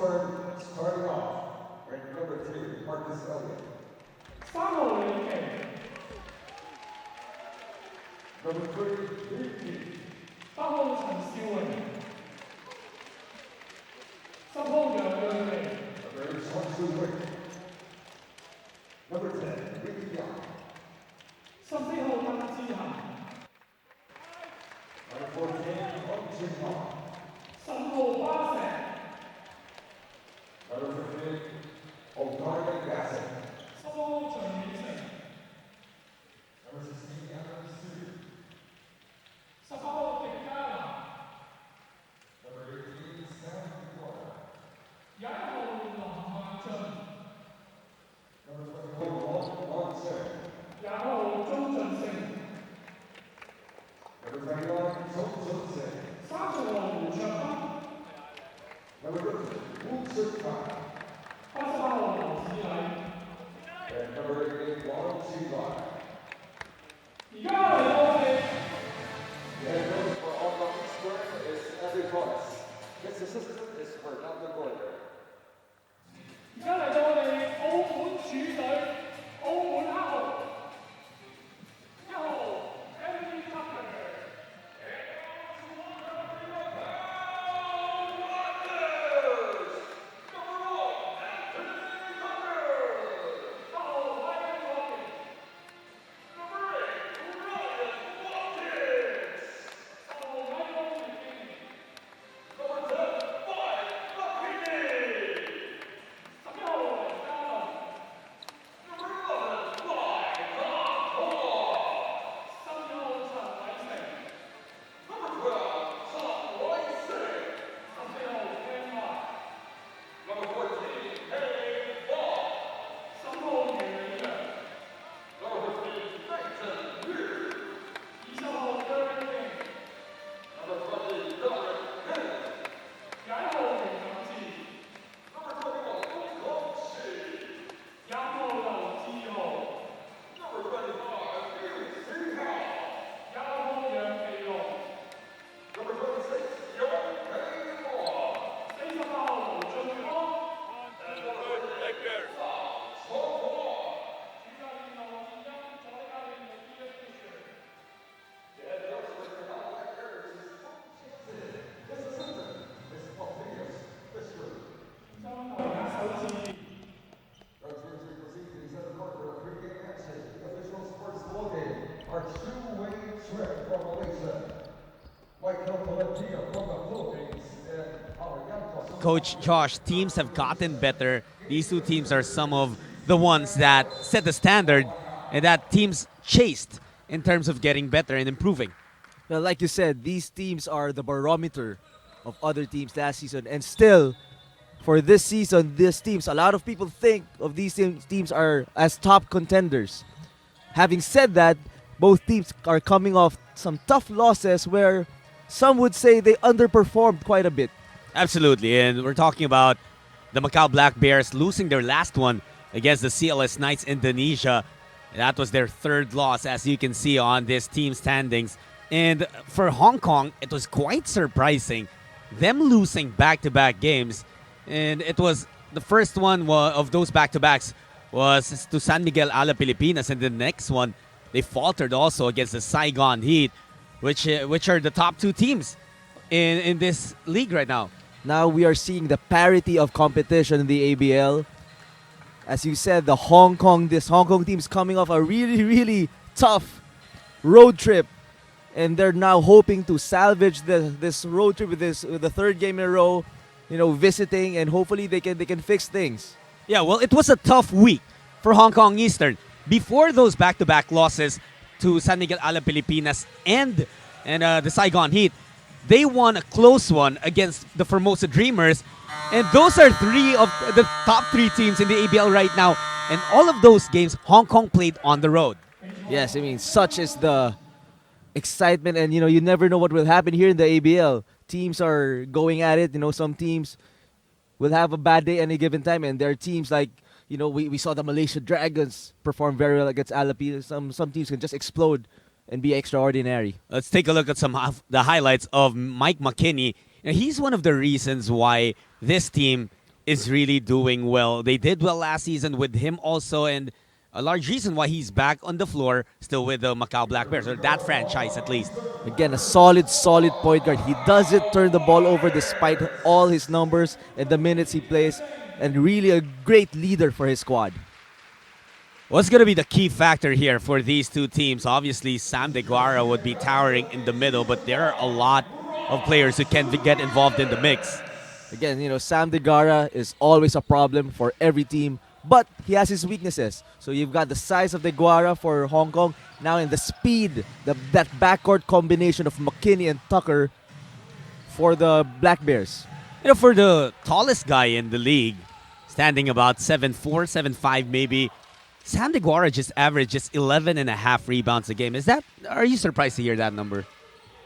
scored starting off, ranked number 3, Marcus Elliot. 3號李奇 Number 3, Ricky. 8號陳少榮10號楊瑞琪 Number 22, Rick. Number 10, Ricky Young. 14號鄧志恒 Number 14, Wong. 15號巴石 Number 15, O'Connor Bassett. 16號徐美成 Number 16, Adam Sue. 18號狄嘉南 Number 18, Sam Flora. 21號林萬俊 Number 24, Wong Sing. 20號鍾俊勝 Number 21, Song Sing. 30號胡卓芬 Number 30, Wu Suk-kai. 88號劉子禮 And number 88, Wong Chi-lai. 而家嚟到我哋 And those for all of Eastern is every voice. This assistant is Fernando Gordo. 而家嚟到我哋澳門主隊澳門黑號1號 Elliot Our two-way trip from Malaysia. Michael Valentia from the Philippines and our young Coach Josh, teams have gotten better. These two teams are some of the ones that set the standard and that teams chased in terms of getting better and improving. Well, like you said, these teams are the barometer of other teams last season. And still, for this season, these teams, a lot of people think of these teams are as top contenders. Having said that, both teams are coming off some tough losses where some would say they underperformed quite a bit. Absolutely, and we're talking about the Macau Black Bears losing their last one against the CLS Knights Indonesia. That was their third loss, as you can see on this team standings. And for Hong Kong, it was quite surprising, them losing back-to-back games. And it was the first one of those back-to-backs was to San Miguel a la Pilipinas, and the next one they faltered also against the Saigon Heat, which are the top two teams in this league right now. Now we are seeing the parity of competition in the ABL. As you said, this Hong Kong team is coming off a really, really tough road trip. And they're now hoping to salvage this road trip with the third game in a row, visiting, and hopefully they can fix things. Yeah, well, it was a tough week for Hong Kong Eastern. Before those back-to-back losses to San Miguel a la Pilipinas and the Saigon Heat, they won a close one against the Formosa Dreamers. And those are three of the top three teams in the ABL right now. And all of those games, Hong Kong played on the road. Yes, I mean, such is the excitement. And, you never know what will happen here in the ABL. Teams are going at it. Some teams will have a bad day any given time. And there are teams like, we saw the Malaysia Dragons perform very well against Alapi. Some teams can just explode and be extraordinary. Let's take a look at some of the highlights of Mike McKinney. He's one of the reasons why this team is really doing well. They did well last season with him also, and a large reason why he's back on the floor still with the Macau Black Bears, or that franchise at least. Again, a solid point guard. He doesn't turn the ball over despite all his numbers and the minutes he plays, and really a great leader for his squad. What's going to be the key factor here for these two teams? Obviously, Sam DeGuara would be towering in the middle, but there are a lot of players who can get involved in the mix. Again, Sam DeGuara is always a problem for every team, but he has his weaknesses. So you've got the size of DeGuara for Hong Kong, now in the speed, that backcourt combination of McKinney and Tucker for the Black Bears. For the tallest guy in the league, standing about 7'4", 7'5" maybe, Sam DeGuara just averaged just 11 and a half rebounds a game. Are you surprised to hear that number?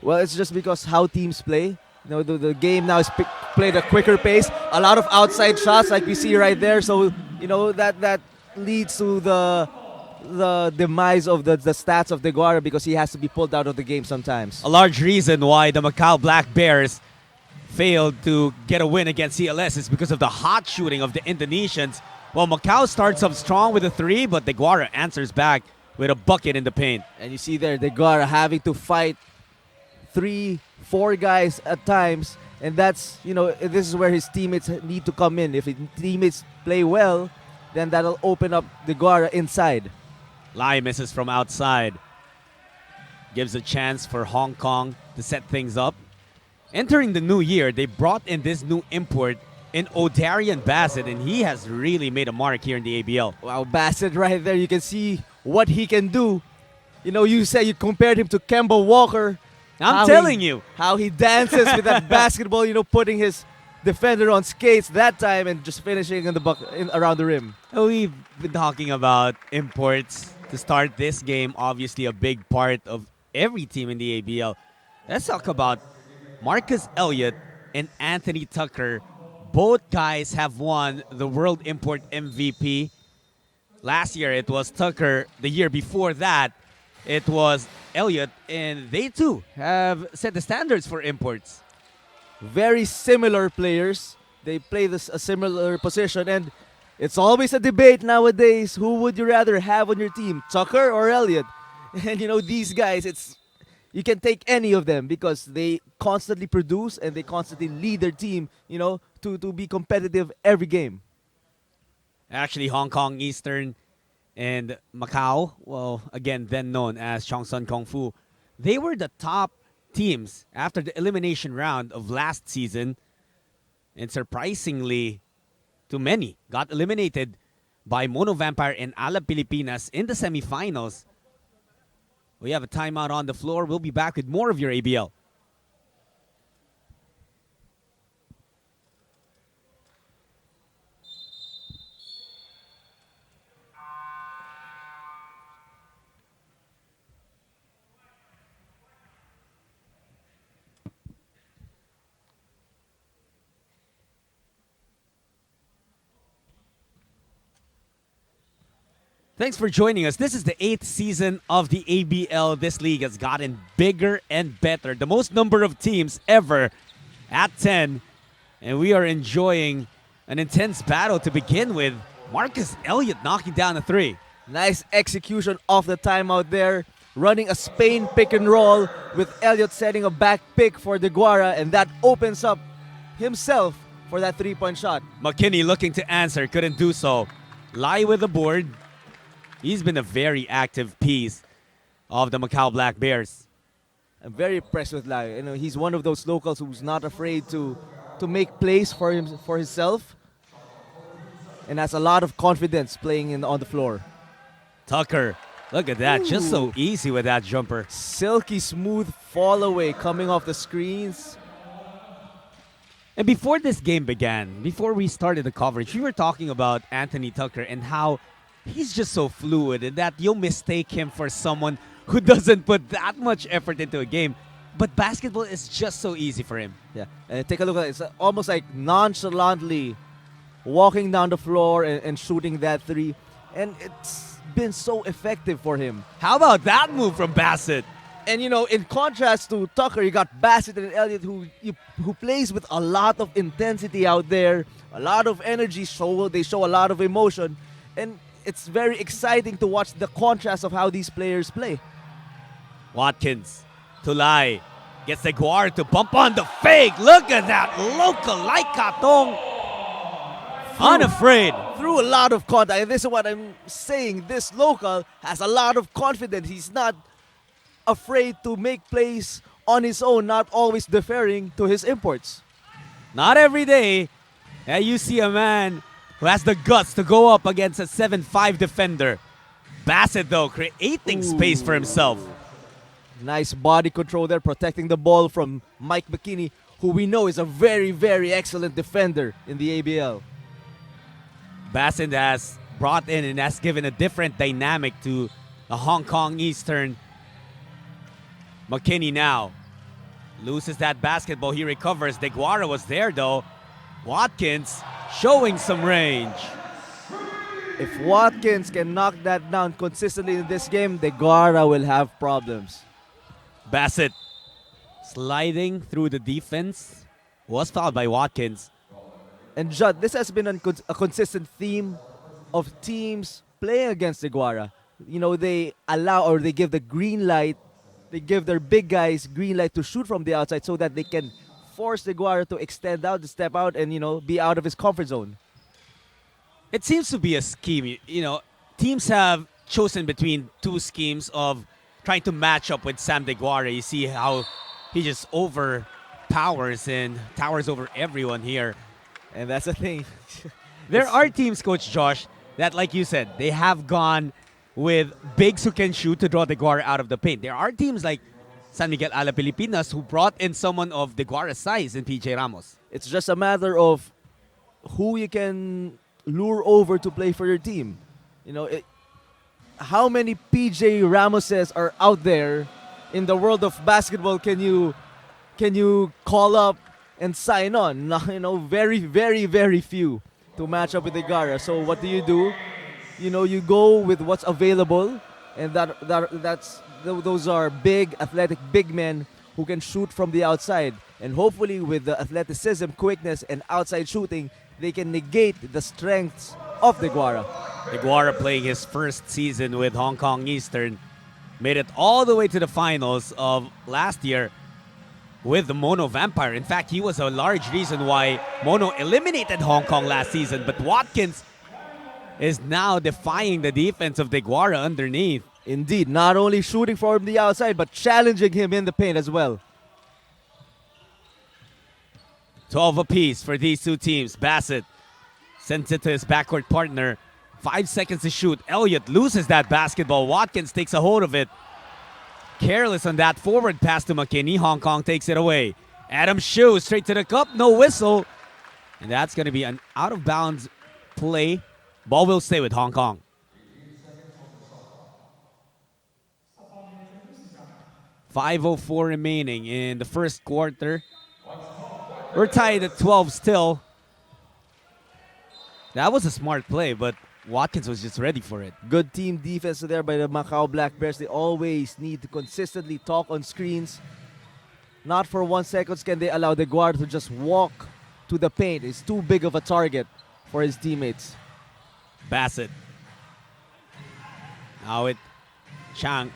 Well, it's just because how teams play. The game now is played at a quicker pace. A lot of outside shots like we see right there. So, that leads to the demise of the stats of DeGuara because he has to be pulled out of the game sometimes. A large reason why the Macau Black Bears failed to get a win against CLS is because of the hot shooting of the Indonesians. Well, Macau starts up strong with a 3, but DeGuara answers back with a bucket in the paint. And you see there, DeGuara having to fight 3, 4 guys at times. And that's, this is where his teammates need to come in. If his teammates play well, then that'll open up DeGuara inside. Lai misses from outside. Gives a chance for Hong Kong to set things up. Entering the new year, they brought in this new import in O'Darian Bassett, and he has really made a mark here in the ABL. Wow, Bassett right there. You can see what he can do. You said you compared him to Kemba Walker. I'm telling you. How he dances with that basketball, putting his defender on skates that time and just finishing in the around the rim. We've been talking about imports to start this game, obviously a big part of every team in the ABL. Let's talk about Marcus Elliot and Anthony Tucker. Both guys have won the World Import MVP. Last year, it was Tucker. The year before that, it was Elliot. And they, too, have set the standards for imports. Very similar players. They play a similar position. And it's always a debate nowadays. Who would you rather have on your team, Tucker or Elliot? And, these guys, you can take any of them because they constantly produce and they constantly lead their team, to be competitive every game. Actually, Hong Kong, Eastern, and Macau, well, again, then known as Chongsun Kung Fu, they were the top teams after the elimination round of last season. And surprisingly, to many, got eliminated by Mono Vampire and Ala Pilipinas in the semifinals. We have a timeout on the floor. We'll be back with more of your ABL. Thanks for joining us. This is the 8th season of the ABL. This league has gotten bigger and better. The most number of teams ever at 10. And we are enjoying an intense battle to begin with. Marcus Elliot knocking down a 3. Nice execution off the timeout there. Running a Spain pick and roll with Elliot setting a back pick for DeGuara. And that opens up himself for that 3-point shot. McKinney looking to answer. Couldn't do so. Lai with the board. He's been a very active piece of the Macau Black Bears. I'm very impressed with Lai. He's one of those locals who's not afraid to make plays for himself, and has a lot of confidence playing on the floor. Tucker, look at that, just so easy with that jumper. Silky smooth fall away coming off the screens. And before this game began, before we started the coverage, we were talking about Anthony Tucker and how he's just so fluid and that you'll mistake him for someone who doesn't put that much effort into a game. But basketball is just so easy for him. Yeah, and take a look at it. It's almost like nonchalantly walking down the floor and shooting that 3. And it's been so effective for him. How about that move from Bassett? And in contrast to Tucker, you got Bassett and Elliot who plays with a lot of intensity out there, a lot of energy. They show a lot of emotion, and it's very exciting to watch the contrast of how these players play. Watkins, Tulay, gets the Guar to bump on the fake. Look at that, local like Katong. Unafraid. Through a lot of contact. And this is what I'm saying. This local has a lot of confidence. He's not afraid to make plays on his own, not always deferring to his imports. Not every day you see a man who has the guts to go up against a 7'5 defender. Bassett, though, creating space for himself. Nice body control there, protecting the ball from Mike McKinney, who we know is a very, very excellent defender in the ABL. Bassett has brought in and has given a different dynamic to the Hong Kong Eastern. McKinney now loses that basketball. He recovers. DeGuara was there, though. Watkins showing some range. If Watkins can knock that down consistently in this game, DeGuara will have problems. Bassett sliding through the defense. Was fouled by Watkins. And Judd, this has been a consistent theme of teams playing against DeGuara. They allow or they give the green light. They give their big guys green light to shoot from the outside so that they can force DeGuara to extend out, to step out, and be out of his comfort zone. It seems to be a scheme. Teams have chosen between two schemes of trying to match up with Sam DeGuara. You see how he just overpowers and towers over everyone here. And that's the thing. There are teams, Coach Josh, that, like you said, they have gone with bigs who can shoot to draw DeGuara out of the paint. There are teams like San Miguel Ala Pilipinas who brought in someone of DeGuara's size in PJ Ramos. It's just a matter of who you can lure over to play for your team. How many PJ Ramoses are out there in the world of basketball can you call up and sign on? Very, very, very few to match up with DeGuara. So what do? You go with what's available, and those are big, athletic, big men who can shoot from the outside. And hopefully with the athleticism, quickness, and outside shooting, they can negate the strengths of DeGuara. DeGuara playing his first season with Hong Kong Eastern. Made it all the way to the finals of last year with the Mono Vampire. In fact, he was a large reason why Mono eliminated Hong Kong last season. But Watkins is now defying the defense of DeGuara underneath. Indeed, not only shooting from the outside, but challenging him in the paint as well. 12 apiece for these two teams. Bassett sends it to his backcourt partner. 5 seconds to shoot. Elliot loses that basketball. Watkins takes a hold of it. Careless on that forward pass to McKinney. Hong Kong takes it away. Adam Shue straight to the cup. No whistle. And that's going to be an out-of-bounds play. Ball will stay with Hong Kong. .504 remaining in the first quarter. We're tied at 12 still. That was a smart play, but Watkins was just ready for it. Good team defense there by the Macau Black Bears. They always need to consistently talk on screens. Not for 1 second can they allow the guard to just walk to the paint. It's too big of a target for his teammates. Bassett. Now it Chang.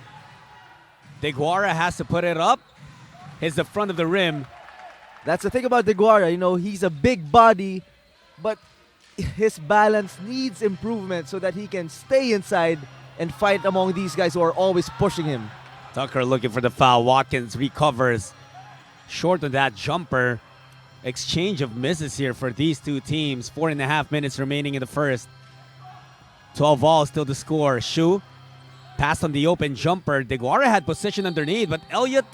DeGuara has to put it up. Hits the front of the rim. That's the thing about DeGuara. He's a big body, but his balance needs improvement so that he can stay inside and fight among these guys who are always pushing him. Tucker looking for the foul. Watkins recovers. Short of that jumper. Exchange of misses here for these two teams. 4.5 minutes remaining in the first. 12 all still to score. Shue passed on the open jumper. DeGuara had position underneath, but Elliot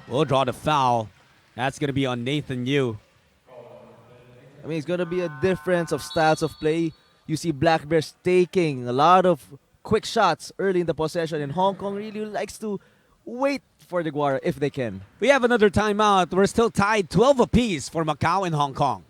will draw the foul. That's going to be on Nathan Yu. It's going to be a difference of styles of play. You see Black Bears taking a lot of quick shots early in the possession, and Hong Kong really likes to wait for DeGuara if they can. We have another timeout. We're still tied 12 apiece for Macau and Hong Kong.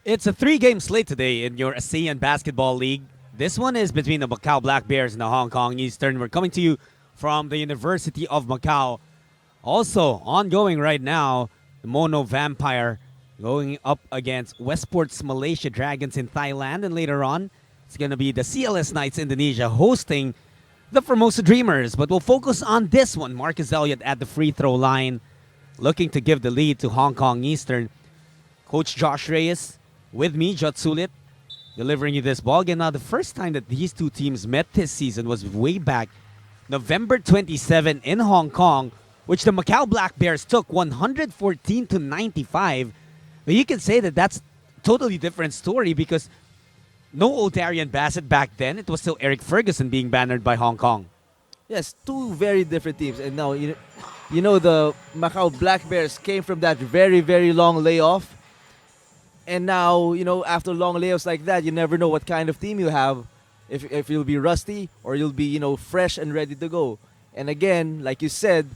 It's a three-game slate today in your Asean Basketball League. This one is between the Macau Black Bears and the Hong Kong Eastern. We're coming to you from the University of Macau. Also ongoing right now, the Mono Vampire going up against Westport's Malaysia Dragons in Thailand. And later on, it's going to be the CLS Knights Indonesia hosting the Formosa Dreamers. But we'll focus on this one. Marcus Elliot at the free throw line, looking to give the lead to Hong Kong Eastern. Coach Josh Reyes with me, Jot Sulit, delivering you this ball game. Now, the first time that these two teams met this season was way back November 27 in Hong Kong, which the Macau Black Bears took 114 to 95. But you can say that that's a totally different story because no Otarian Bassett back then. It was still Eric Ferguson being bannered by Hong Kong. Yes, two very different teams. And now, you know the Macau Black Bears came from that very, very long layoff. And now, after long layoffs like that, you never know what kind of team you have. If you'll be rusty or you'll be, fresh and ready to go. And again, like you said,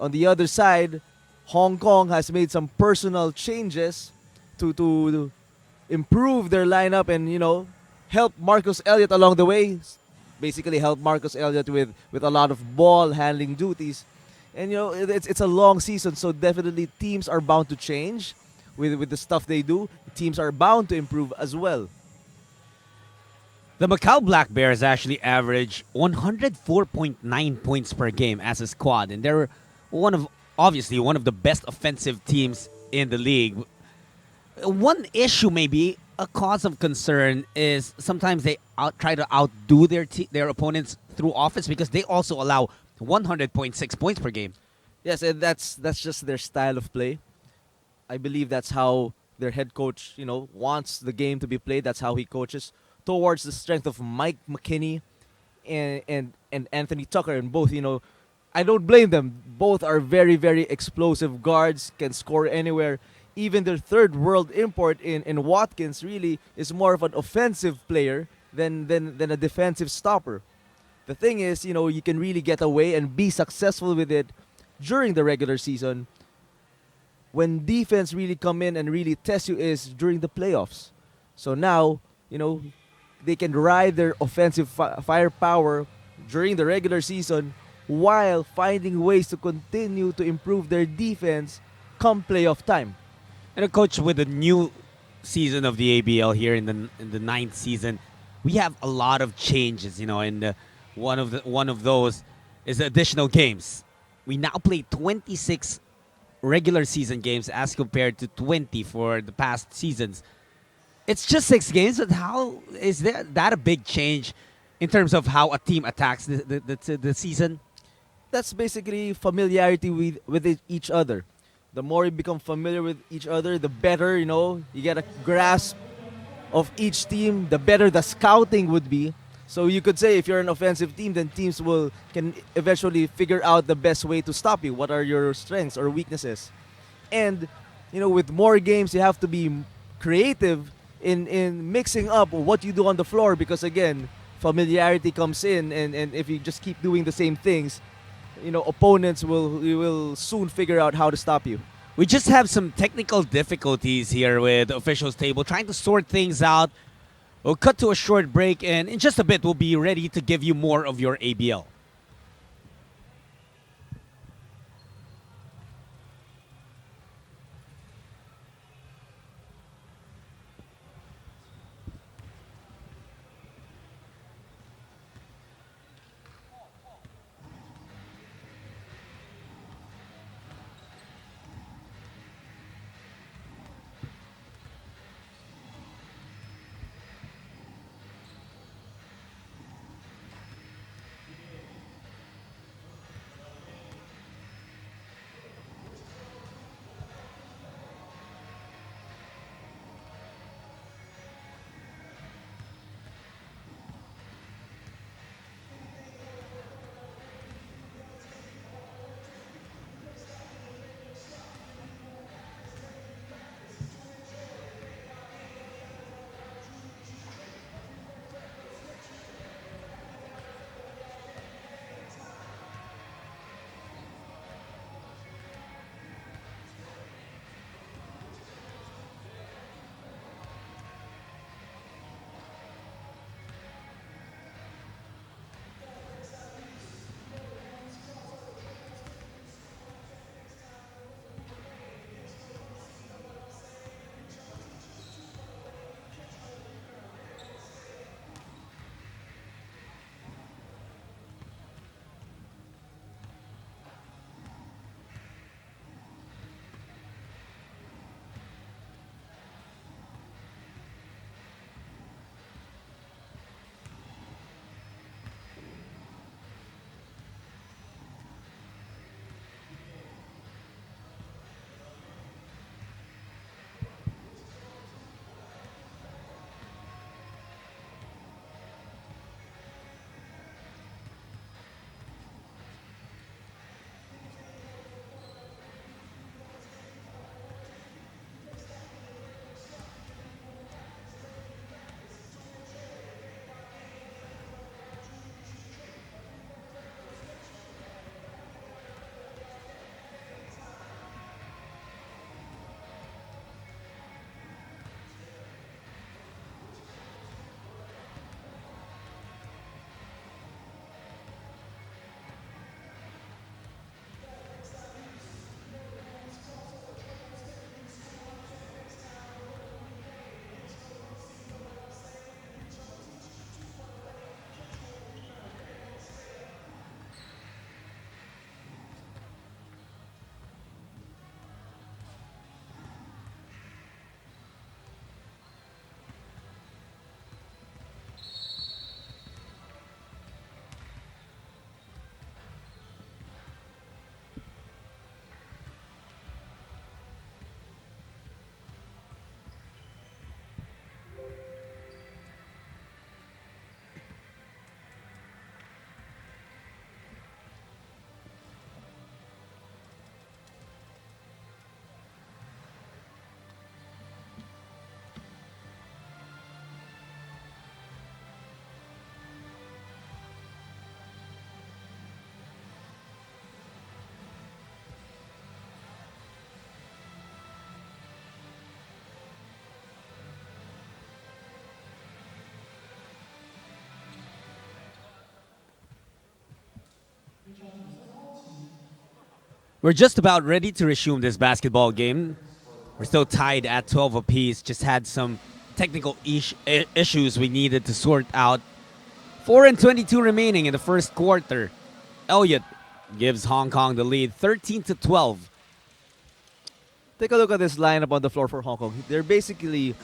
on the other side, Hong Kong has made some personal changes to improve their lineup and, help Marcus Elliot along the way. Basically help Marcus Elliot with a lot of ball handling duties. And, it's a long season, so definitely teams are bound to change. With the stuff they do, teams are bound to improve as well. The Macau Black Bears actually average 104.9 points per game as a squad, and they're obviously one of the best offensive teams in the league. One issue, maybe a cause of concern, is sometimes they try to outdo their opponents through offense because they also allow 100.6 points per game. Yes, and that's just their style of play. I believe that's how their head coach, wants the game to be played. That's how he coaches towards the strength of Mike McKinney and Anthony Tucker. And both, I don't blame them. Both are very, very explosive guards, can score anywhere. Even their third world import in Watkins really is more of an offensive player than a defensive stopper. The thing is, you can really get away and be successful with it during the regular season. When defense really come in and really test you is during the playoffs. So now, they can ride their offensive firepower during the regular season while finding ways to continue to improve their defense come playoff time. And a coach, with the new season of the ABL here in the ninth season, we have a lot of changes. And one of those is additional games. We now play 26 regular season games as compared to 20 for the past seasons. It's just 6 games, but how is that a big change in terms of how a team attacks the season? That's basically familiarity with each other. The more you become familiar with each other, the better, you get a grasp of each team, the better the scouting would be. So you could say if you're an offensive team, then teams can eventually figure out the best way to stop you. What are your strengths or weaknesses? And, with more games, you have to be creative in mixing up what you do on the floor because, again, familiarity comes in. And if you just keep doing the same things, opponents will soon figure out how to stop you. We just have some technical difficulties here with the officials table, trying to sort things out. We'll cut to a short break, and in just a bit, we'll be ready to give you more of your ABL. We're just about ready to resume this basketball game. We're still tied at 12 apiece. Just had some technical issues we needed to sort out. 4:22 remaining in the first quarter. Elliot gives Hong Kong the lead, 13-12. Take a look at this lineup on the floor for Hong Kong. They're basically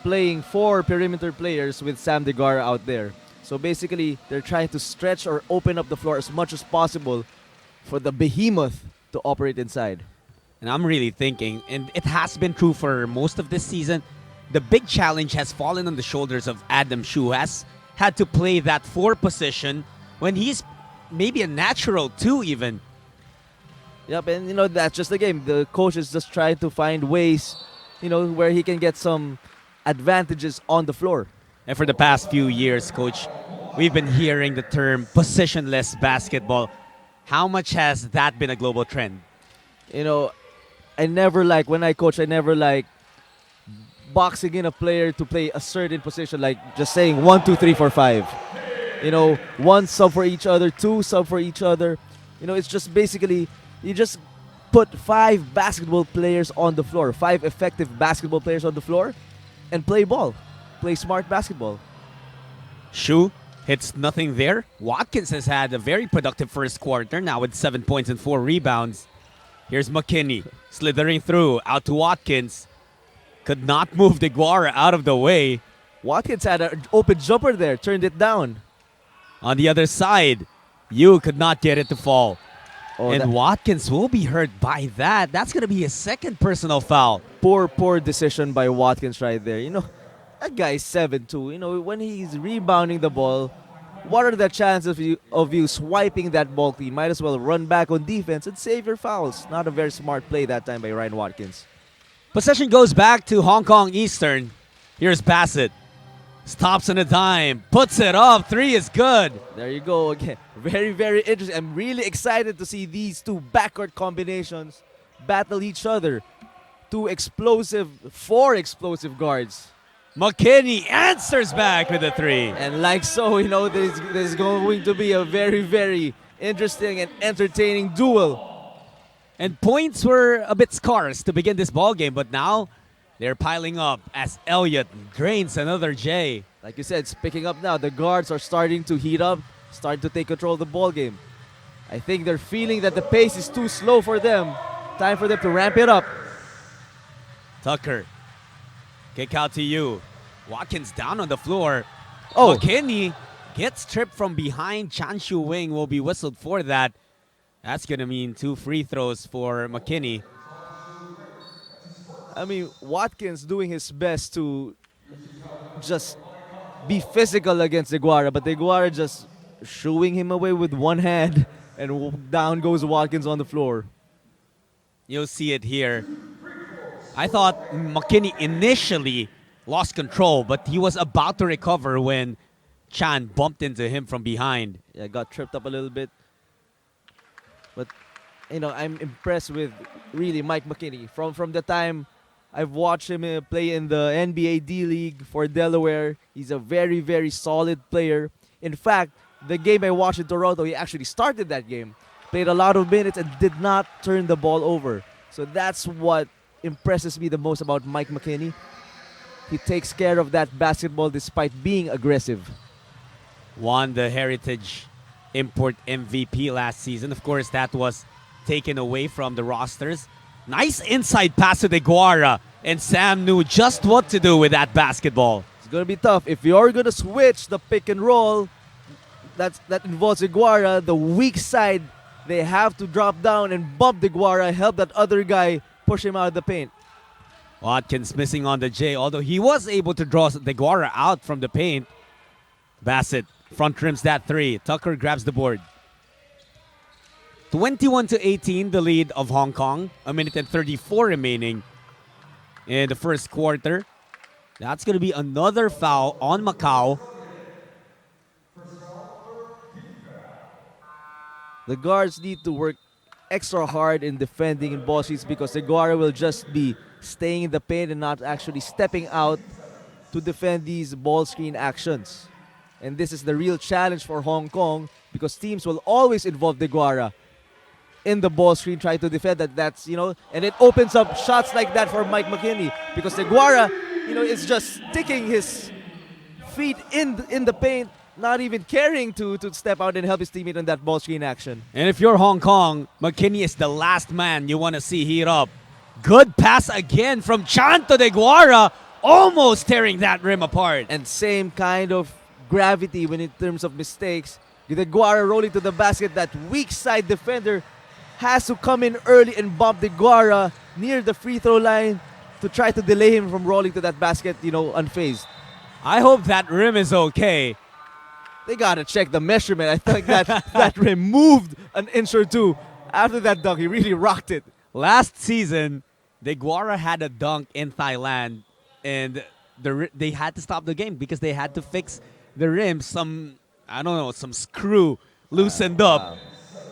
playing 4 perimeter players with Sam Deguara out there. So basically, they're trying to stretch or open up the floor as much as possible for the behemoth to operate inside. And I'm really thinking, and it has been true for most of this season, the big challenge has fallen on the shoulders of Adam Shu, who has had to play that 4 position when he's maybe a natural 2 even. Yep, and that's just the game. The coach is just trying to find ways, where he can get some advantages on the floor. And for the past few years, Coach, we've been hearing the term positionless basketball. How much has that been a global trend? When I coach, I never like boxing in a player to play a certain position, like just saying 1, 2, 3, 4, 5. 1 sub for each other, 2 sub for each other. It's just basically you just put 5 basketball players on the floor, 5 effective basketball players on the floor, and play ball, play smart basketball. Shu hits nothing there. Watkins has had a very productive first quarter, now with 7 points and 4 rebounds. Here's McKinney slithering through, out to Watkins. Could not move Deguara out of the way. Watkins had an open jumper there, turned it down. On the other side, Yu could not get it to fall. Oh, and Watkins will be hurt by that. That's going to be his second personal foul. Poor decision by Watkins right there. That guy's 7'2". When he's rebounding the ball, what are the chances of you swiping that ball clean? Might as well run back on defense and save your fouls. Not a very smart play that time by Ryan Watkins. Possession goes back to Hong Kong Eastern. Here's Bassett. Stops on a dime. Puts it up. 3 is good. There you go again. Very, very interesting. I'm really excited to see these 2 backcourt combinations battle each other. 4 explosive guards. McKinney answers back with a 3. And like so, there's going to be a very, very interesting and entertaining duel. And points were a bit scarce to begin this ball game, but now they're piling up as Elliot drains another J. Like you said, it's picking up now. The guards are starting to heat up, starting to take control of the ball game. I think they're feeling that the pace is too slow for them. Time for them to ramp it up. Tucker. Kick out to you. Watkins down on the floor. Oh. McKinney gets tripped from behind. Chan Shu Wing will be whistled for that. That's going to mean 2 free throws for McKinney. Watkins doing his best to just be physical against Deguara, but Deguara just shooing him away with one hand, and down goes Watkins on the floor. You'll see it here. I thought McKinney initially lost control, but he was about to recover when Chan bumped into him from behind. Yeah, got tripped up a little bit. But, I'm impressed with really Mike McKinney. From the time I've watched him play in the NBA D-League for Delaware, he's a very, very solid player. In fact, the game I watched in Toronto, he actually started that game. Played a lot of minutes and did not turn the ball over. So that's what impresses me the most about Mike McKinney. He takes care of that basketball despite being aggressive. Won the Heritage Import MVP last season. Of course, that was taken away from the rosters. Nice inside pass to Deguara, and Sam knew just what to do with that basketball. It's going to be tough. If you're going to switch the pick and roll, that involves Deguara, the weak side, they have to drop down and bump Deguara, help that other guy push him out of the paint. Watkins missing on the J, although he was able to draw Deguara out from the paint. Bassett front rims that 3. Tucker grabs the board. 21-18, the lead of Hong Kong. 1:34 remaining in the first quarter. That's going to be another foul on Macau. The guards need to work extra hard in defending in ball streets because Deguara will just be staying in the paint and not actually stepping out to defend these ball screen actions. And this is the real challenge for Hong Kong because teams will always involve Deguara. in the ball screen, try to defend that. That's, and it opens up shots like that for Mike McKinney because Deguara, is just sticking his feet in the paint, not even caring to step out and help his teammate in that ball screen action. And if you're Hong Kong, McKinney is the last man you want to see heat up. Good pass again from Chan to Deguara, almost tearing that rim apart. And same kind of gravity when in terms of mistakes. Deguara rolling to the basket, that weak side defender has to come in early and bump Deguara near the free throw line to try to delay him from rolling to that basket, unfazed. I hope that rim is okay. They gotta check the measurement. I think that rim moved an inch or two after that dunk. He really rocked it. Last season, Deguara had a dunk in Thailand, and they had to stop the game because they had to fix the rim. Some screw loosened up.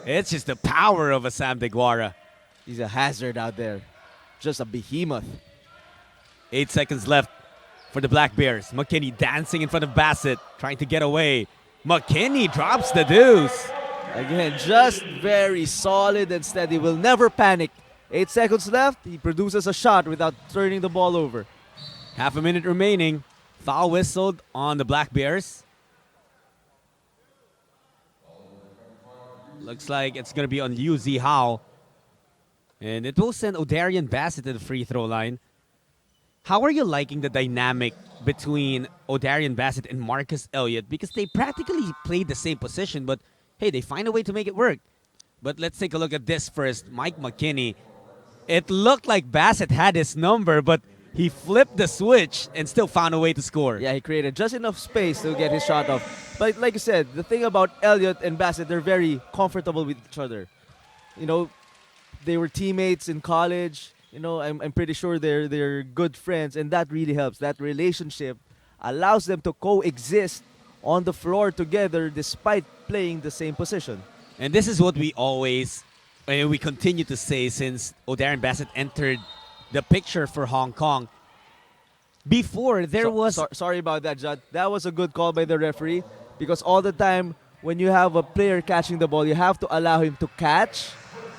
It's just the power of a Sam Deguara. He's a hazard out there. Just a behemoth. 8 seconds left for the Black Bears. McKinney dancing in front of Bassett, trying to get away. McKinney drops the deuce. Again, just very solid and steady. Will never panic. 8 seconds left. He produces a shot without turning the ball over. Half a minute remaining. Foul whistled on the Black Bears. Looks like it's going to be on Liu Zihao. And it will send O'Darian Bassett to the free throw line. How are you liking the dynamic between O'Darian Bassett and Marcus Elliot? Because they practically played the same position, but hey, they find a way to make it work. But let's take a look at this first. Mike McKinney. It looked like Bassett had his number, but he flipped the switch and still found a way to score. Yeah, he created just enough space to get his shot off. But like you said, the thing about Elliot and Bassett, they're very comfortable with each other. They were teammates in college. I'm pretty sure they're good friends, and that really helps. That relationship allows them to coexist on the floor together despite playing the same position. And this is what we continue to say since O'Darian Bassett entered the picture for Hong Kong. Before, there was... Sorry about that, Judd. That was a good call by the referee because all the time when you have a player catching the ball, you have to allow him to catch,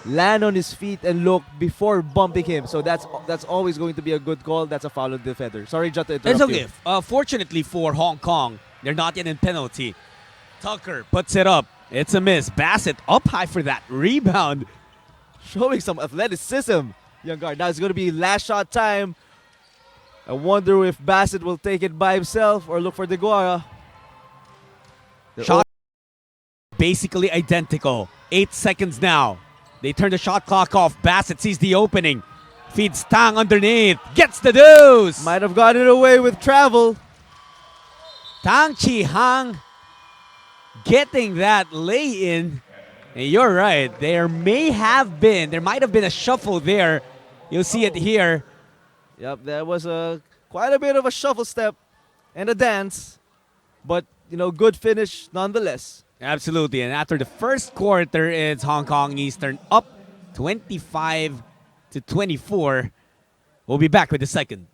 land on his feet, and look before bumping him. So that's always going to be a good call. That's a foul on the defender. Sorry, Judd, to interrupt It's okay. Fortunately for Hong Kong, they're not yet in penalty. Tucker puts it up. It's a miss. Bassett up high for that rebound. Showing some athleticism, young guard. Now it's going to be last shot time. I wonder if Bassett will take it by himself or look for Deguara. Shot basically identical. 8 seconds now. They turn the shot clock off. Bassett sees the opening. Feeds Tang underneath. Gets the deuce. Might have gotten away with travel. Tang Chi Hang getting that lay in. And you're right. There might have been a shuffle there. You'll see it here. Yep, there was quite a bit of a shuffle step and a dance. But, good finish nonetheless. Absolutely. And after the first quarter, it's Hong Kong Eastern up 25-24. We'll be back with the second.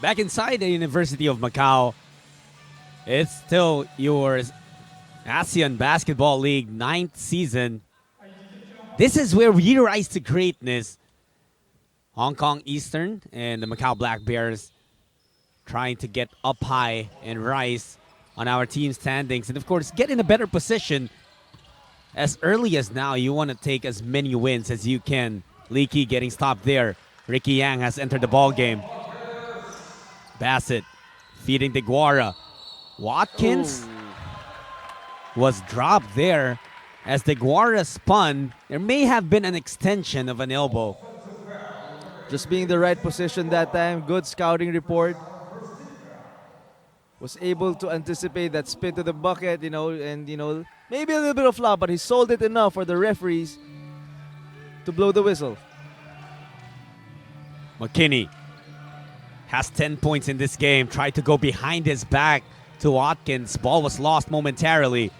Back inside the University of Macau, it's still your Asean Basketball League 9th season. This is where we rise to greatness. Hong Kong Eastern and the Macau Black Bears trying to get up high and rise on our team standings. And of course, get in a better position. As early as now, you want to take as many wins as you can. Lee Kee getting stopped there. Ricky Yang has entered the ball game. Bassett feeding DeGuara. Watkins was dropped there as DeGuara spun. There may have been an extension of an elbow. Just being the right position that time. Good scouting report. Was able to anticipate that spin to the bucket, and maybe a little bit of flop, but he sold it enough for the referees to blow the whistle. McKinney has 10 points in this game. Tried to go behind his back to Watkins. Ball was lost momentarily.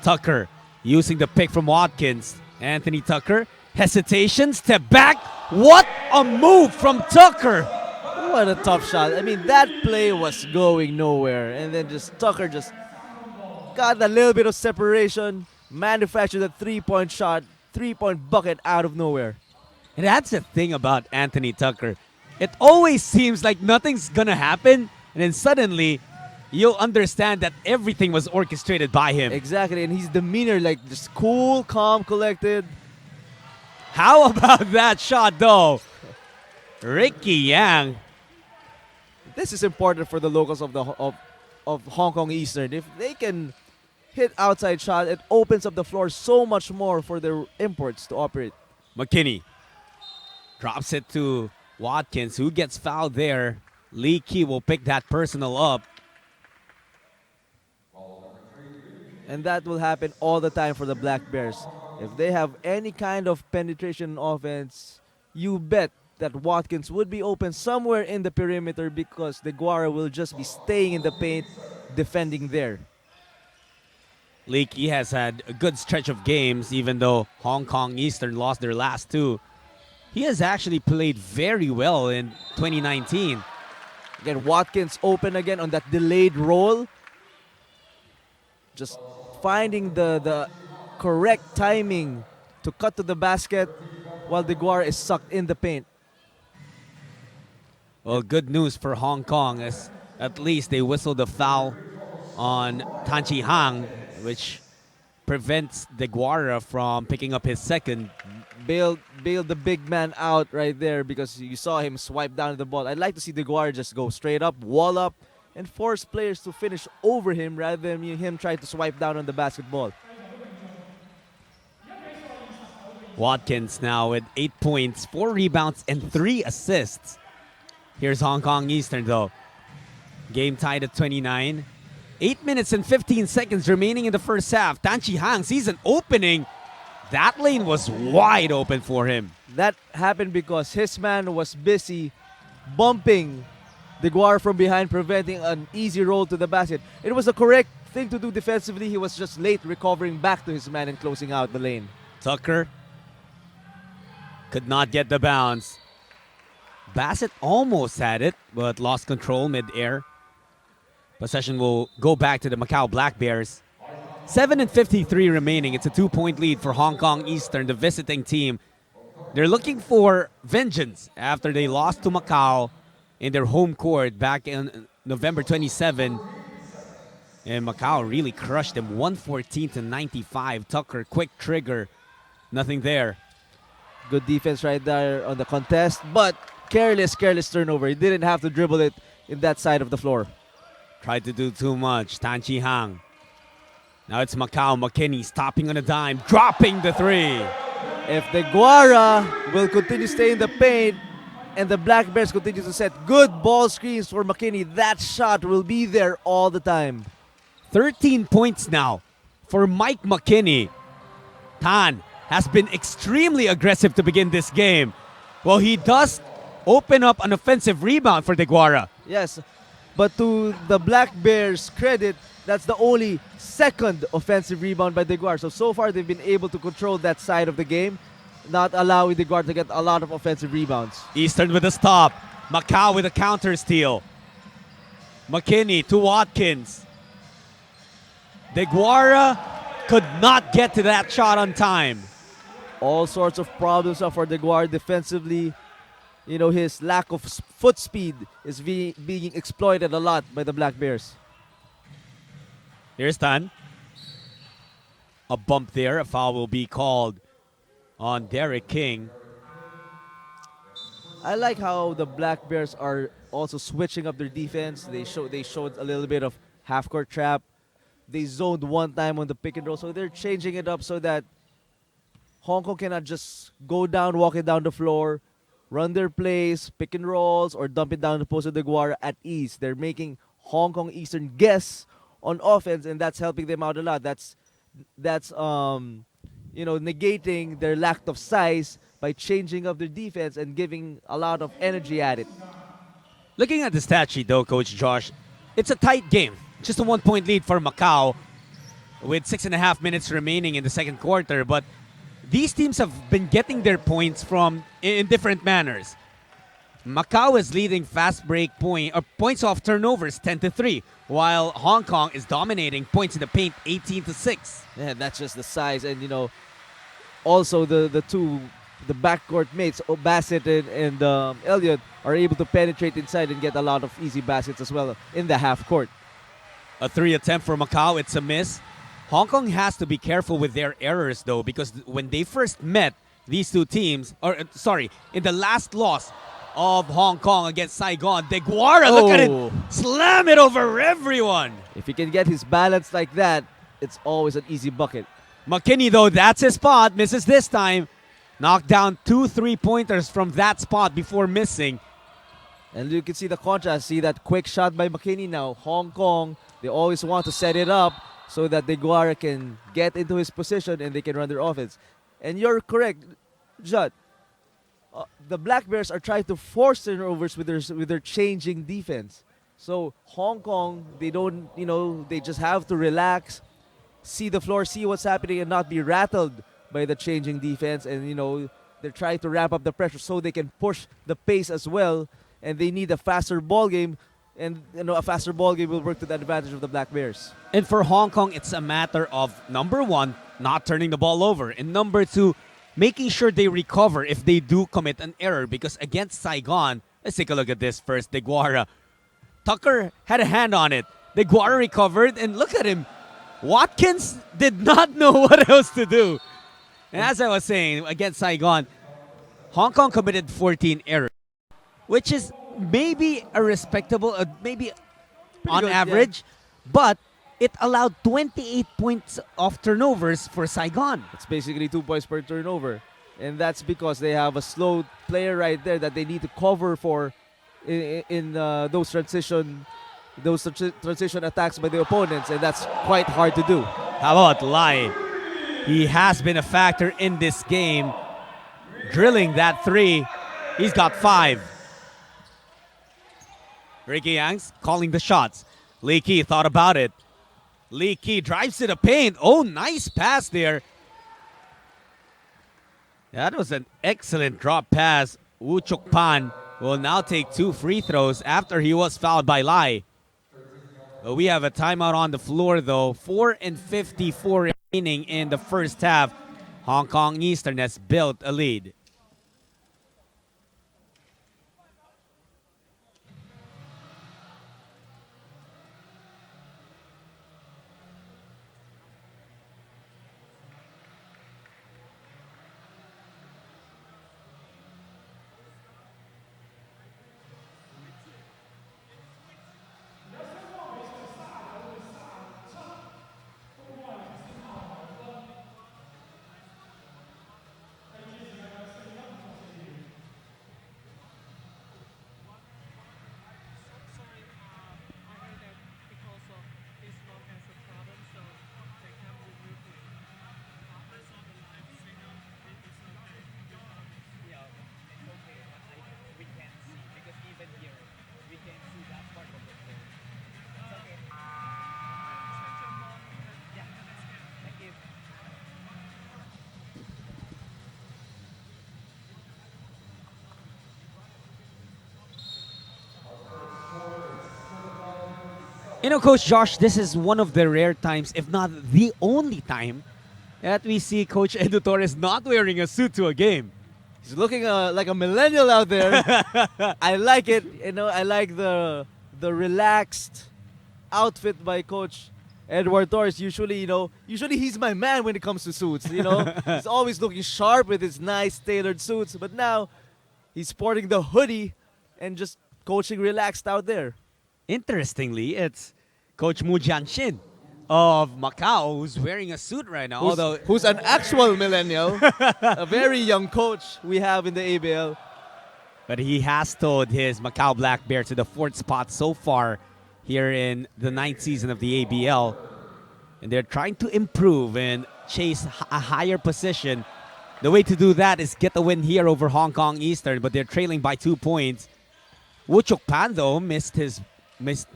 Tucker using the pick from Watkins. Anthony Tucker, hesitation, step back. What a move from Tucker! What a tough shot. I mean, that play was going nowhere. And then Tucker just got a little bit of separation, manufactured a three-point shot, three-point bucket out of nowhere. And that's the thing about Anthony Tucker. It always seems like nothing's gonna happen, and then suddenly you'll understand that everything was orchestrated by him. Exactly, and his demeanor, just cool, calm, collected. How about that shot, though? Ricky Yang. This is important for the locals of Hong Kong Eastern. If they can hit outside shot, it opens up the floor so much more for their imports to operate. McKinney drops it to Watkins, who gets fouled there. Lee Kee will pick that personal up. And that will happen all the time for the Black Bears. If they have any kind of penetration offense, you bet that Watkins would be open somewhere in the perimeter because DeGuara will just be staying in the paint, defending there. Lee Kee has had a good stretch of games, even though Hong Kong Eastern lost their last two. He has actually played very well in 2019. Again, Watkins open again on that delayed roll. Just finding the correct timing to cut to the basket while DeGuara is sucked in the paint. Well, good news for Hong Kong as at least they whistled a foul on Tan Chi Hang, which prevents DeGuara from picking up his second. Bailed the big man out right there because you saw him swipe down the ball. I'd like to see DeGuara just go straight up, wall up, and force players to finish over him rather than him try to swipe down on the basketball. Watkins now with 8 points, 4 rebounds, and 3 assists. Here's Hong Kong Eastern though. Game tied at 29. 8 minutes and 15 seconds remaining in the first half. Tan Chi Hang sees an opening. That lane was wide open for him. That happened because his man was busy bumping DeGuara from behind, preventing an easy roll to the basket. It was the correct thing to do defensively. He was just late recovering back to his man and closing out the lane. Tucker could not get the bounce. Bassett almost had it, but lost control mid-air. Possession will go back to the Macau Black Bears. 7:53 remaining. It's a 2-point lead for Hong Kong Eastern, the visiting team. They're looking for vengeance after they lost to Macau in their home court back in November 27. And Macau really crushed them 114-95. Tucker, quick trigger. Nothing there. Good defense right there on the contest, but careless turnover. He didn't have to dribble it in that side of the floor. Tried to do too much. Tan Chi Hang. Now it's Macau. McKinney stopping on a dime, dropping the three. If DeGuara will continue staying in the paint and the Black Bears continue to set good ball screens for McKinney, that shot will be there all the time. 13 points now for Mike McKinney. Tan has been extremely aggressive to begin this game. Well, he does open up an offensive rebound for DeGuara. Yes, but to the Black Bears' credit, that's the only second offensive rebound by DeGuara. So far, they've been able to control that side of the game, not allowing DeGuara to get a lot of offensive rebounds. Eastern with a stop. Macau with a counter steal. McKinney to Watkins. Deguara could not get to that shot on time. All sorts of problems are for Deguara defensively. You know, his lack of foot speed is being exploited a lot by the Black Bears. Here's Tan. A bump there. A foul will be called on Derek King. I like how the Black Bears are also switching up their defense. They showed a little bit of half-court trap. They zoned one time on the pick and roll, so they're changing it up so that Hong Kong cannot just go down, walk it down the floor, run their plays, pick and rolls, or dump it down the post of the Guara at ease. They're making Hong Kong Eastern guess on offense, and that's helping them out a lot. That's negating their lack of size by changing up their defense and giving a lot of energy at it. Looking at the stat sheet, though, Coach Josh, it's a tight game. Just a 1-point lead for Macau with 6.5 minutes remaining in the second quarter. But these teams have been getting their points from in different manners. Macau is leading fast break points off turnovers 10-3, while Hong Kong is dominating points in the paint 18-6. Yeah, that's just the size, and also the backcourt mates, Bassett and Elliot, are able to penetrate inside and get a lot of easy baskets as well in the half court. A 3 attempt for Macau, it's a miss. Hong Kong has to be careful with their errors, though, because when they first met these two teams, in the last loss of Hong Kong against Saigon, Deguara, look at it, slam it over everyone. If he can get his balance like that, it's always an easy bucket. McKinney, though, that's his spot, misses this time. Knocked down 2 3-pointers from that spot before missing. And you can see the contrast. See that quick shot by McKinney now. Hong Kong, they always want to set it up so that Deguara can get into his position and they can run their offense. And you're correct, Judd. The Black Bears are trying to force turnovers with their changing defense. So Hong Kong, they just have to relax, see the floor, see what's happening, and not be rattled by the changing defense. And they're trying to ramp up the pressure so they can push the pace as well. And they need a faster ball game, and a faster ball game will work to the advantage of the Black Bears. And for Hong Kong, it's a matter of, number one, not turning the ball over, and number two, making sure they recover if they do commit an error. Because against Saigon, let's take a look at this first. Deguara, Tucker had a hand on it. Deguara recovered, and look at him. Watkins did not know what else to do. And as I was saying, against Saigon, Hong Kong committed 14 errors, which is maybe a respectable, maybe on good, average, but it allowed 28 points of turnovers for Saigon. It's basically 2 points per turnover. And that's because they have a slow player right there that they need to cover for in those transition attacks by the opponents, and that's quite hard to do. How about Lai? He has been a factor in this game, drilling that 3. He's got 5. Ricky Yangs calling the shots. Lee Kee thought about it. Lee Kee drives to the paint. Oh, nice pass there. That was an excellent drop pass. Woo Chuk Pan will now take 2 free throws after he was fouled by Lai. We have a timeout on the floor, though. 4:54 remaining in the first half. Hong Kong Eastern has built a lead. You know, Coach Josh, this is one of the rare times, if not the only time, that we see Coach Edu Torres not wearing a suit to a game. He's looking like a millennial out there. I like it. You know, I like the relaxed outfit by Coach Edward Torres. Usually he's my man when it comes to suits. You know, he's always looking sharp with his nice tailored suits. But now he's sporting the hoodie and just coaching relaxed out there. Interestingly, it's Coach Mu Jianxin of Macau who's wearing a suit right now. Who's an actual millennial, a very young coach we have in the ABL. But he has towed his Macau Black Bear to the 4th spot so far here in the 9th season of the ABL. And they're trying to improve and chase a higher position. The way to do that is get a win here over Hong Kong Eastern, but they're trailing by 2 points. Woo Chuk Pan, though, missed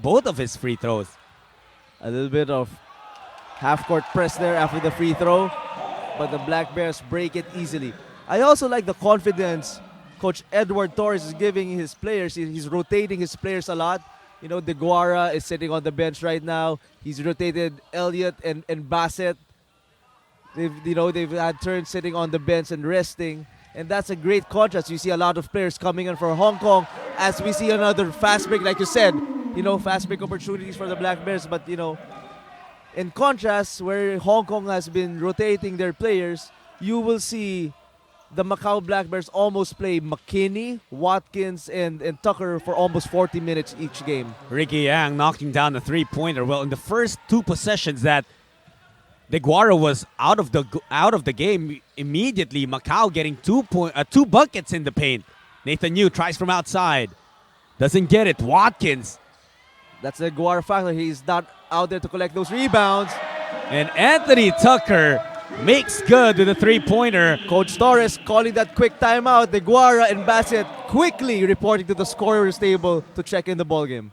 both of his free throws. A little bit of half-court press there after the free throw, but the Black Bears break it easily. I also like the confidence Coach Edward Torres is giving his players. He's rotating his players a lot. You know, De Guara is sitting on the bench right now. He's rotated Elliot and Bassett. They've had turns sitting on the bench and resting. And that's a great contrast. You see a lot of players coming in for Hong Kong as we see another fast break, like you said. You know, fast break opportunities for the Black Bears. But, you know, in contrast, where Hong Kong has been rotating their players, you will see the Macau Black Bears almost play McKinney, Watkins, and Tucker for almost 40 minutes each game. Ricky Yang knocking down the three-pointer. Well, in the first 2 possessions that De Guara was out of the game, immediately Macau getting 2 buckets in the paint. Nathan Yu tries from outside. Doesn't get it. Watkins. That's the Guara factor. He's not out there to collect those rebounds. And Anthony Tucker makes good with a three-pointer. Coach Torres calling that quick timeout. De Guara and Bassett quickly reporting to the scorer's table to check in the ballgame.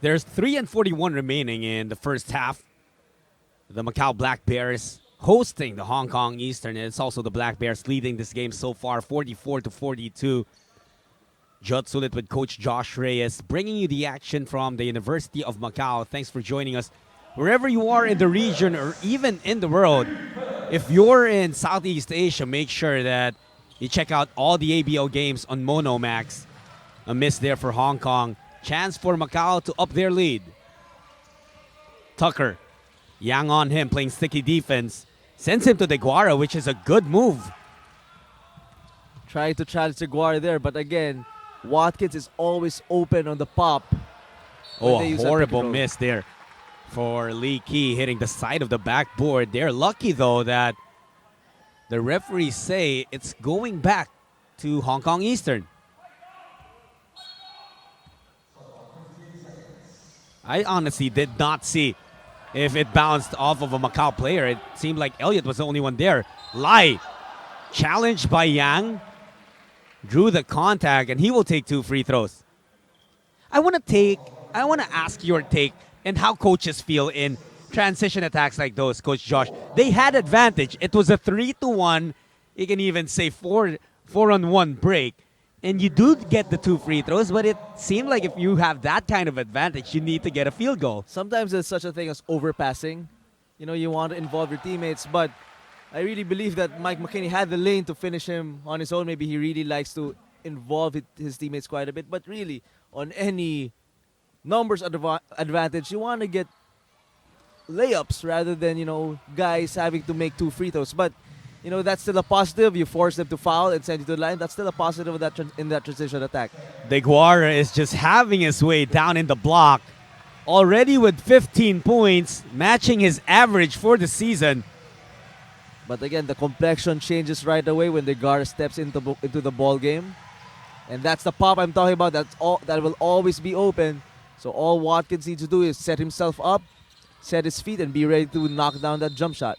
There's 3:41 remaining in the first half. The Macau Black Bears hosting the Hong Kong Eastern. And it's also the Black Bears leading this game so far, 44-42. Jud Sulit with Coach Josh Reyes, bringing you the action from the University of Macau. Thanks for joining us. Wherever you are in the region or even in the world, if you're in Southeast Asia, make sure that you check out all the ABO games on Monomax. A miss there for Hong Kong. Chance for Macau to up their lead. Tucker, Yang on him, playing sticky defense. Sends him to De Guara, which is a good move. Trying to challenge De Guara there, but again, Watkins is always open on the pop. Oh, a horrible miss there for Lee Kee, hitting the side of the backboard. They're lucky, though, that the referees say it's going back to Hong Kong Eastern. I honestly did not see if it bounced off of a Macau player. It seemed like Elliot was the only one there. Lai, challenged by Yang, drew the contact, and he will take 2 free throws. I want to ask your take and how coaches feel in transition attacks like those, Coach Josh, they had advantage. It was a 3-1. You can even say 4-on-1 break. And you do get the 2 free throws, but it seemed like if you have that kind of advantage, you need to get a field goal. Sometimes there's such a thing as overpassing. You want to involve your teammates, but I really believe that Mike McKinney had the lane to finish him on his own. Maybe he really likes to involve his teammates quite a bit, but really, on any numbers advantage, you want to get layups rather than, guys having to make 2 free throws. But that's still a positive. You force them to foul and send you to the line. That's still a positive in that transition attack. Deguara is just having his way down in the block, already with 15 points, matching his average for the season. But again, the complexion changes right away when Deguara steps into the ball game. And that's the pop I'm talking about. That will always be open. So all Watkins needs to do is set himself up, set his feet, and be ready to knock down that jump shot.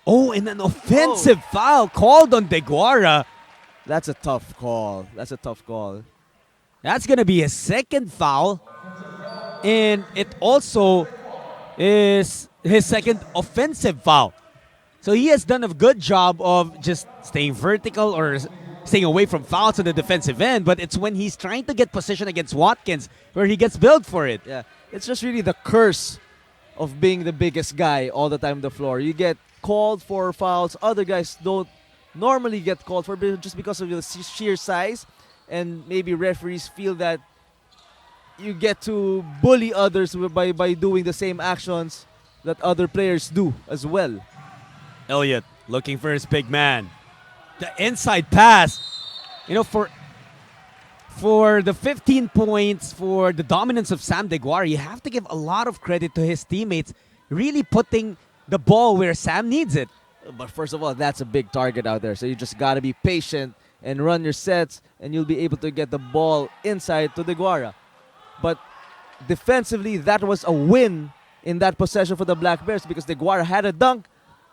Oh, and an offensive foul called on Deguara. That's a tough call. That's going to be his second foul. And it also is his second offensive foul. So he has done a good job of just staying vertical or staying away from fouls on the defensive end. But it's when he's trying to get position against Watkins where he gets billed for it. Yeah, it's just really the curse of being the biggest guy all the time on the floor. You get called for fouls. Other guys don't normally get called for just because of the sheer size, and maybe referees feel that you get to bully others by doing the same actions that other players do as well. Elliot looking for his big man. The inside pass. For the 15 points, for the dominance of Sam Deguara, you have to give a lot of credit to his teammates really putting the ball where Sam needs it. But first of all, that's a big target out there. So you just got to be patient and run your sets, and you'll be able to get the ball inside to Deguara. But defensively, that was a win in that possession for the Black Bears because Deguara had a dunk,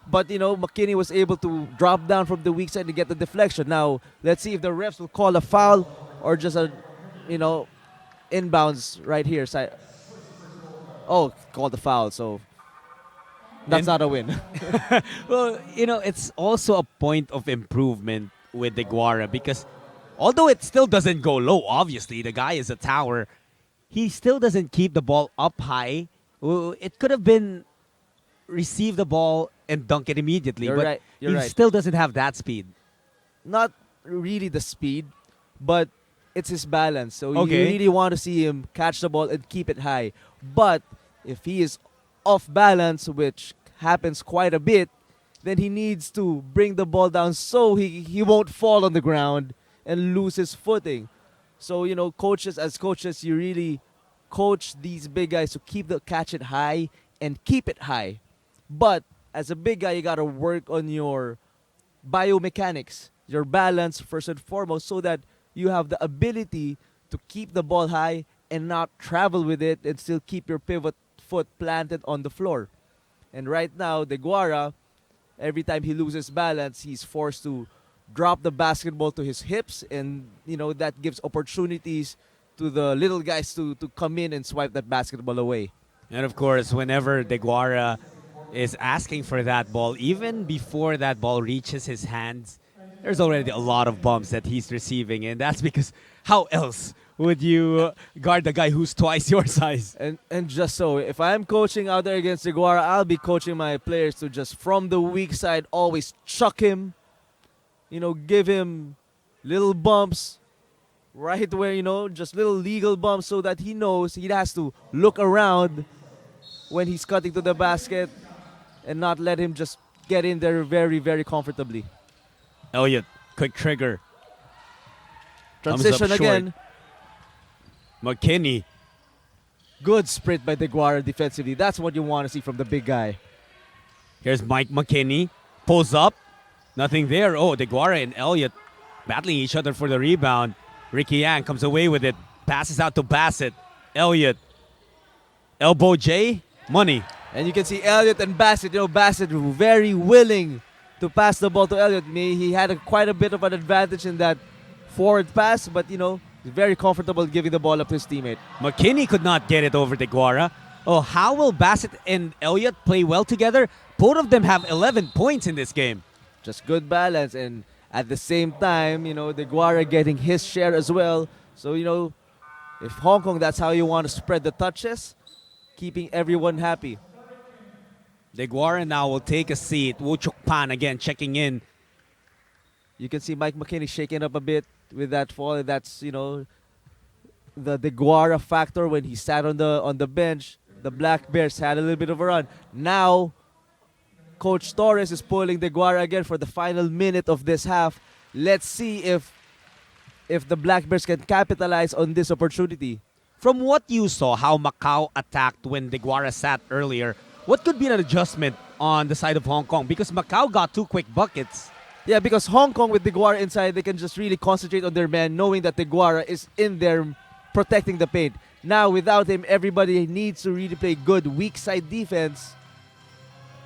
but McKinney was able to drop down from the weak side to get the deflection. Now, let's see if the refs will call a foul or just a, inbounds right here. Oh, called the foul, so that's not a win. Well, it's also a point of improvement with Deguara because although it still doesn't go low, obviously, the guy is a tower, he still doesn't keep the ball up high. It could have been receive the ball and dunk it immediately, but he still doesn't have that speed. Not really the speed, but it's his balance. So you really want to see him catch the ball and keep it high. But if he is off balance, which happens quite a bit, then he needs to bring the ball down so he won't fall on the ground and lose his footing. So, as coaches, you really coach these big guys to catch it high and keep it high. But as a big guy, you got to work on your biomechanics, your balance first and foremost, so that you have the ability to keep the ball high and not travel with it and still keep your pivot foot planted on the floor. And right now, Deguara, every time he loses balance, he's forced to drop the basketball to his hips, and that gives opportunities to the little guys to come in and swipe that basketball away. And of course, whenever Deguara is asking for that ball, even before that ball reaches his hands, there's already a lot of bumps that he's receiving, and that's because how else would you guard the guy who's twice your size? And just so, if I'm coaching out there against Deguara, I'll be coaching my players to just from the weak side always chuck him, give him little bumps right where, just little legal bumps so that he knows he has to look around when he's cutting to the basket and not let him just get in there very, very comfortably. Elliot, quick trigger. Transition again. McKinney. Good sprint by Deguara defensively. That's what you want to see from the big guy. Here's Mike McKinney. Pulls up. Nothing there. Oh, Deguara and Elliot battling each other for the rebound. Ricky Yang comes away with it. Passes out to Bassett. Elliot. Elbow J. Money. And you can see Elliot and Bassett. Bassett very willing to pass the ball to Elliot. He had quite a bit of an advantage in that forward pass, but, very comfortable giving the ball up to his teammate. McKinney could not get it over Deguara. Oh, how will Bassett and Elliot play well together? Both of them have 11 points in this game. Just good balance, and at the same time, Deguara getting his share as well. So, if Hong Kong, that's how you want to spread the touches, keeping everyone happy. Deguara now will take a seat. Wu Chuk Pan again checking in. You can see Mike McKinney shaking up a bit with that fall. That's, the Deguara factor when he sat on the bench. The Black Bears had a little bit of a run. Now, Coach Torres is pulling Deguara again for the final minute of this half. Let's see if the Black Bears can capitalize on this opportunity. From what you saw, how Macau attacked when Deguara sat earlier, what could be an adjustment on the side of Hong Kong? Because Macau got 2 quick buckets. Yeah, because Hong Kong with Deguara inside, they can just really concentrate on their man, knowing that Deguara is in there protecting the paint. Now, without him, everybody needs to really play good weak side defense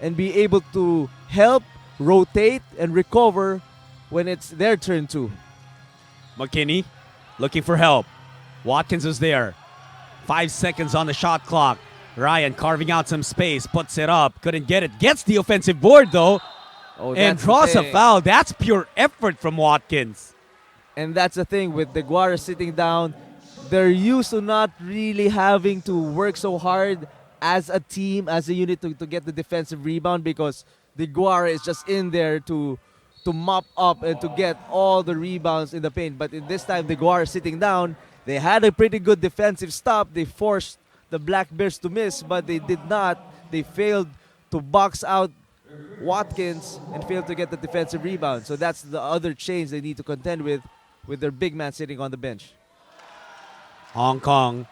and be able to help, rotate, and recover when it's their turn to. McKinney looking for help. Watkins was there. 5 seconds on the shot clock. Ryan carving out some space, puts it up, couldn't get it. Gets the offensive board though, Oh, and that's the draws a thing. foul. That's pure effort from Watkins. And that's the thing with Deguara sitting down. They're used to not really having to work so hard as a team, as a unit to get the defensive rebound, because Deguara is just in there to mop up and to get all the rebounds in the paint. But in this time, Deguara sitting down, they had a pretty good defensive stop. They forced the Black Bears to miss, but they did not. They failed to box out Watkins and failed to get the defensive rebound. So that's the other change they need to contend with their big man sitting on the bench. Hong Kong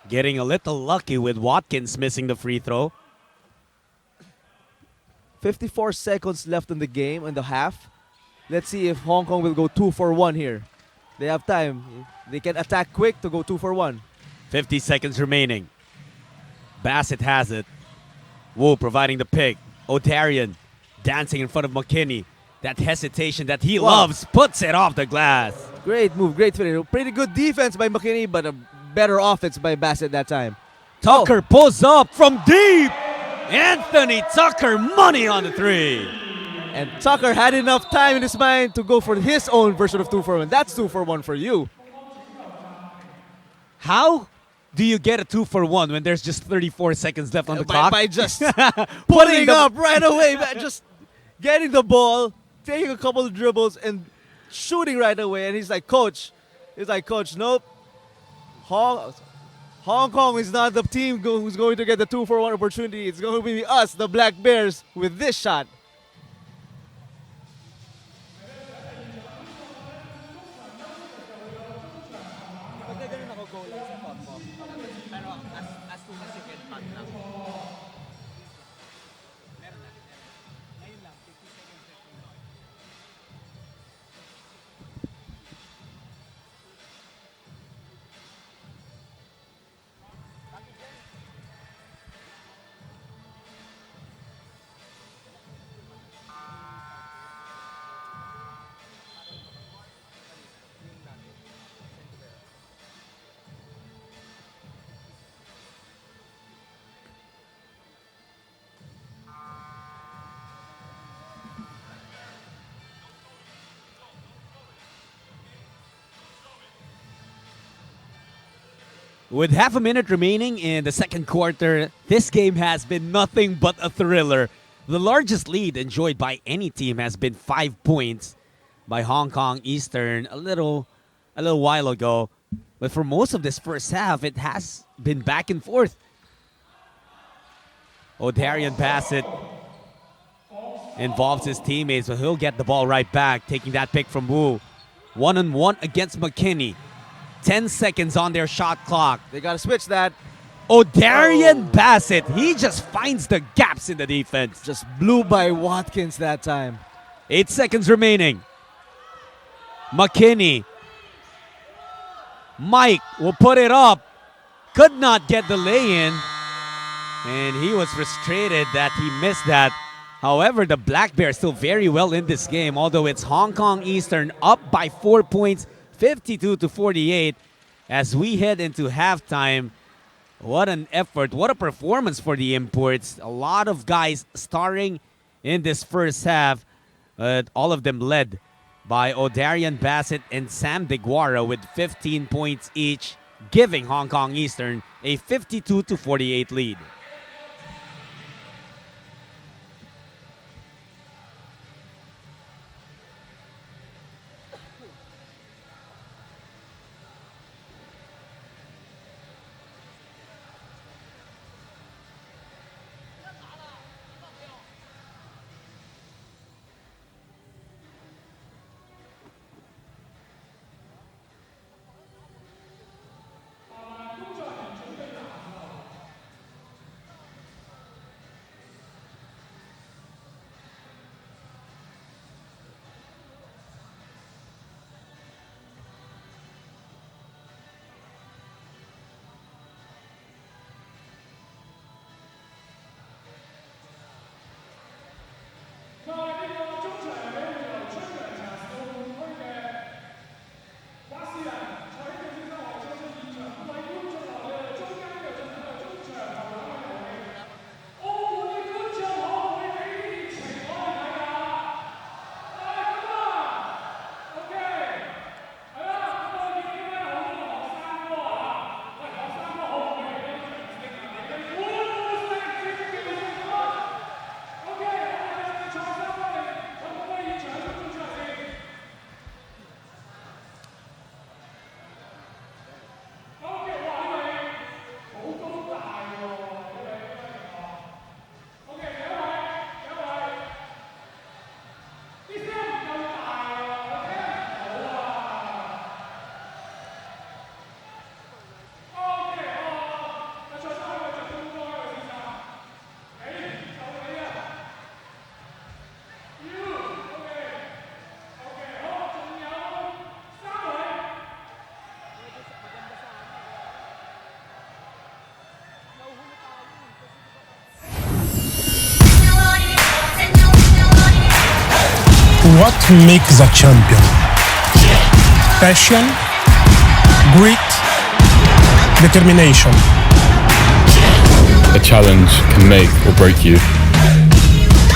getting a little lucky with Watkins missing the free throw. 54 seconds left in the game, in the half. Let's see if Hong Kong will go 2 for 1 here. They have time. They can attack quick to go 2 for 1. 50 seconds remaining. Bassett has it. Wu providing the pick. O'Darian dancing in front of McKinney. That hesitation that he Wow. loves puts it off the glass. Great move, great finish. Pretty good defense by McKinney, but a better offense by Bassett that time. Tucker pulls up from deep. Anthony Tucker, money on the 3. And Tucker had enough time in his mind to go for his own version of 2 for 1. That's 2 for 1 for you. How do you get a 2 for 1 when there's just 34 seconds left on the by, clock? by just Putting putting the- up right away, man. Just getting the ball, taking a couple of dribbles, and shooting right away. And he's like, Coach, nope. Hong Kong is not the team who's going to get the 2 for 1 opportunity. It's going to be us, the Black Bears, with this shot. With half a minute remaining in the second quarter, this game has been nothing but a thriller. The largest lead enjoyed by any team has been 5 points by Hong Kong Eastern a little while ago. But for most of this first half, it has been back and forth. O'Darian Bassett involves his teammates, but he'll get the ball right back, taking that pick from Wu. 1-on-1 against McKinney. 10 seconds on their shot clock. They got to switch that. O'Darian Bassett, he just finds the gaps in the defense. Just blew by Watkins that time. 8 seconds remaining. McKinney. Mike will put it up. Could not get the lay-in. And he was frustrated that he missed that. However, the Black Bears still very well in this game, although it's Hong Kong Eastern up by 4 points, 52-48. As we head into halftime, What an effort. What a performance for the imports. A lot of guys starring in this first half. All of them led by O'Darian Bassett and Sam DeGuara with 15 points each, giving Hong Kong Eastern a 52-48 lead. What makes a champion? Passion, grit, determination. A challenge can make or break you.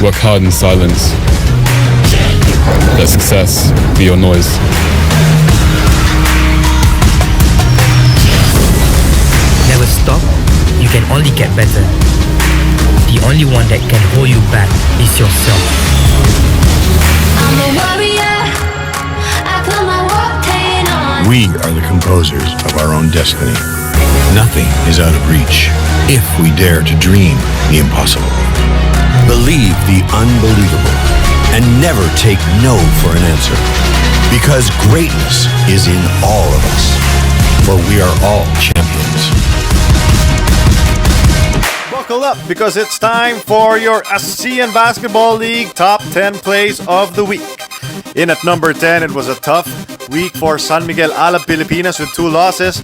Work hard in silence. Let success be your noise. Never stop, you can only get better. The only one that can hold you back is yourself. I'm a warrior. I put my war paint on. We are the composers of our own destiny. Nothing is out of reach if we dare to dream the impossible. Believe the unbelievable and never take no for an answer. Because greatness is in all of us. For we are all champions. Buckle up because it's time for your Asean Basketball League Top 10 Plays of the Week. In at number 10, it was a tough week for San Miguel Alab Pilipinas with 2 losses,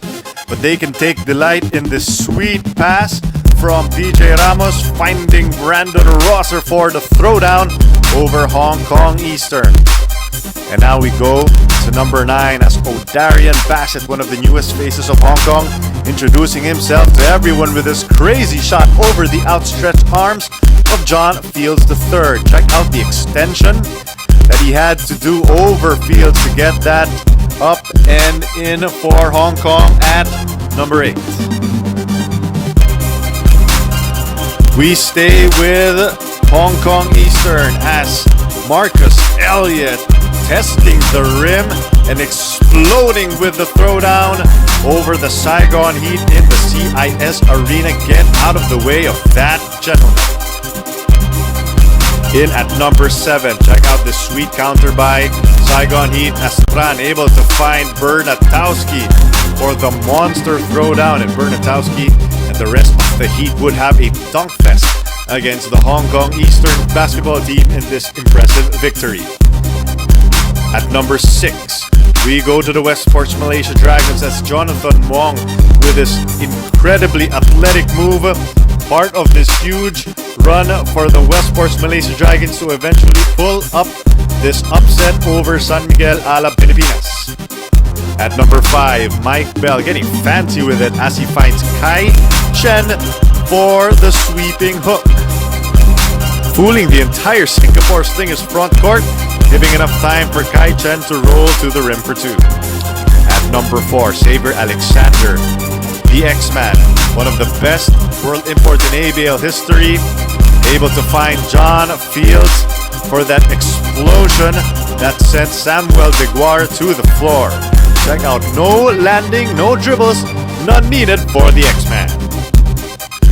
but they can take delight in this sweet pass from PJ Ramos finding Brandon Rosser for the throwdown over Hong Kong Eastern. And now we go to number 9 as O'Darian Bassett, one of the newest faces of Hong Kong, introducing himself to everyone with his crazy shot over the outstretched arms of John Fields III. Check out the extension that he had to do over Fields to get that up and in for Hong Kong at number 8. We stay with Hong Kong Eastern as Marcus Elliot testing the rim and exploding with the throwdown over the Saigon Heat in the CIS Arena. Get out of the way of that gentleman. In at number 7, check out this sweet counter by Saigon Heat as Tran able to find Bernatowski for the monster throwdown, and Bernatowski and the rest of the Heat would have a dunk fest against the Hong Kong Eastern basketball team in this impressive victory. At number 6, we go to the West Sports Malaysia Dragons as Jonathan Wong with his incredibly athletic move, part of this huge run for the West Sports Malaysia Dragons to eventually pull up this upset over San Miguel Alab Pilipinas. At number 5, Mike Bell getting fancy with it as he finds Kai Chen for the sweeping hook. Fooling the entire Singapore Slingers front court, giving enough time for Kai Chen to roll to the rim for 2. At number 4, Xavier Alexander, the X-Man, one of the best world imports in ABL history, able to find John Fields for that explosion that sent Samuel Biguar to the floor. Check out, no landing, no dribbles, none needed for the X-Man.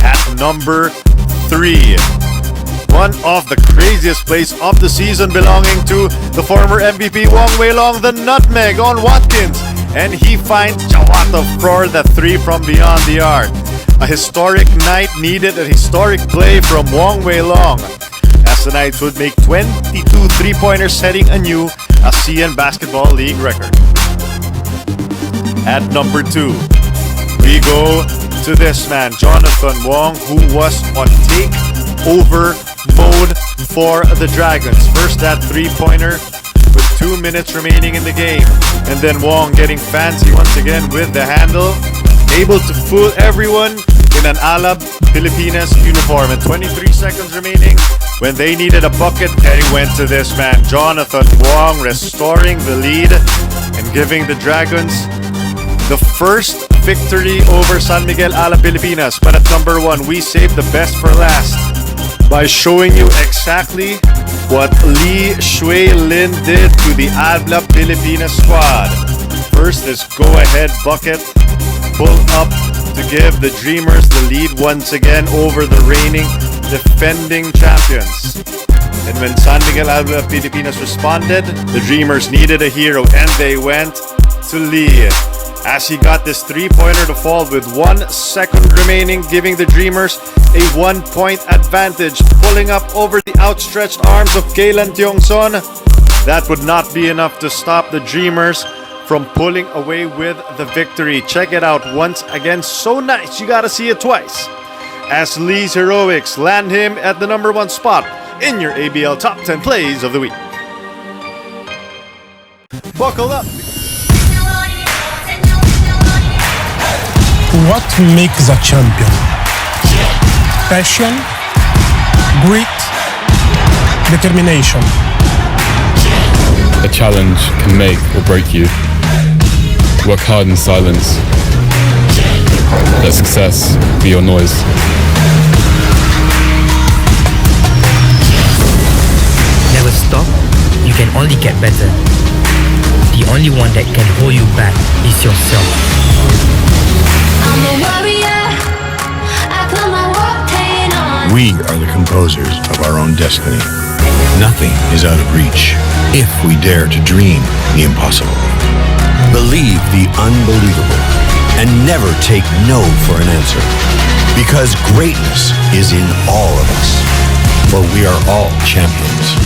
At number 3, one of the craziest plays of the season belonging to the former MVP Wong Long, the nutmeg on Watkins. And he finds Jawata for the 3 from beyond the arc. A historic night needed a historic play from Wong Long, as the Knights would make 22 3-pointers, setting a new Asean Basketball League record. At number 2, we go to this man, Jonathan Wong, who was on takeover mode for the Dragons. First that 3-pointer with 2 minutes remaining in the game. And then Wong getting fancy once again with the handle, able to fool everyone in an Alab Pilipinas uniform. And 23 seconds remaining when they needed a bucket, they went to this man, Jonathan Wong, restoring the lead and giving the Dragons the first victory over San Miguel Alab Pilipinas. But at number 1, we saved the best for last by showing you exactly what Lee Shui Lin did to the Alab Pilipinas squad. First, this go-ahead bucket, pull up to give the Dreamers the lead once again over the reigning defending champions. And when San Miguel Alab Pilipinas responded, the Dreamers needed a hero, and they went to Lee, as he got this 3-pointer to fall with 1 second remaining, giving the Dreamers a 1-point advantage, pulling up over the outstretched arms of Kailan Tiongson. That would not be enough to stop the Dreamers from pulling away with the victory. Check it out once again, so nice you gotta see it twice, as Lee's heroics land him at the number 1 spot in your ABL Top 10 Plays of the Week. Buckle up! What makes a champion? Passion, grit, determination. A challenge can make or break you. Work hard in silence. Let success be your noise. Never stop, you can only get better. The only one that can hold you back is yourself. I'm a warrior. I put my war paint on. We are the composers of our own destiny. Nothing is out of reach if we dare to dream the impossible. Believe the unbelievable and never take no for an answer. Because greatness is in all of us. For we are all champions.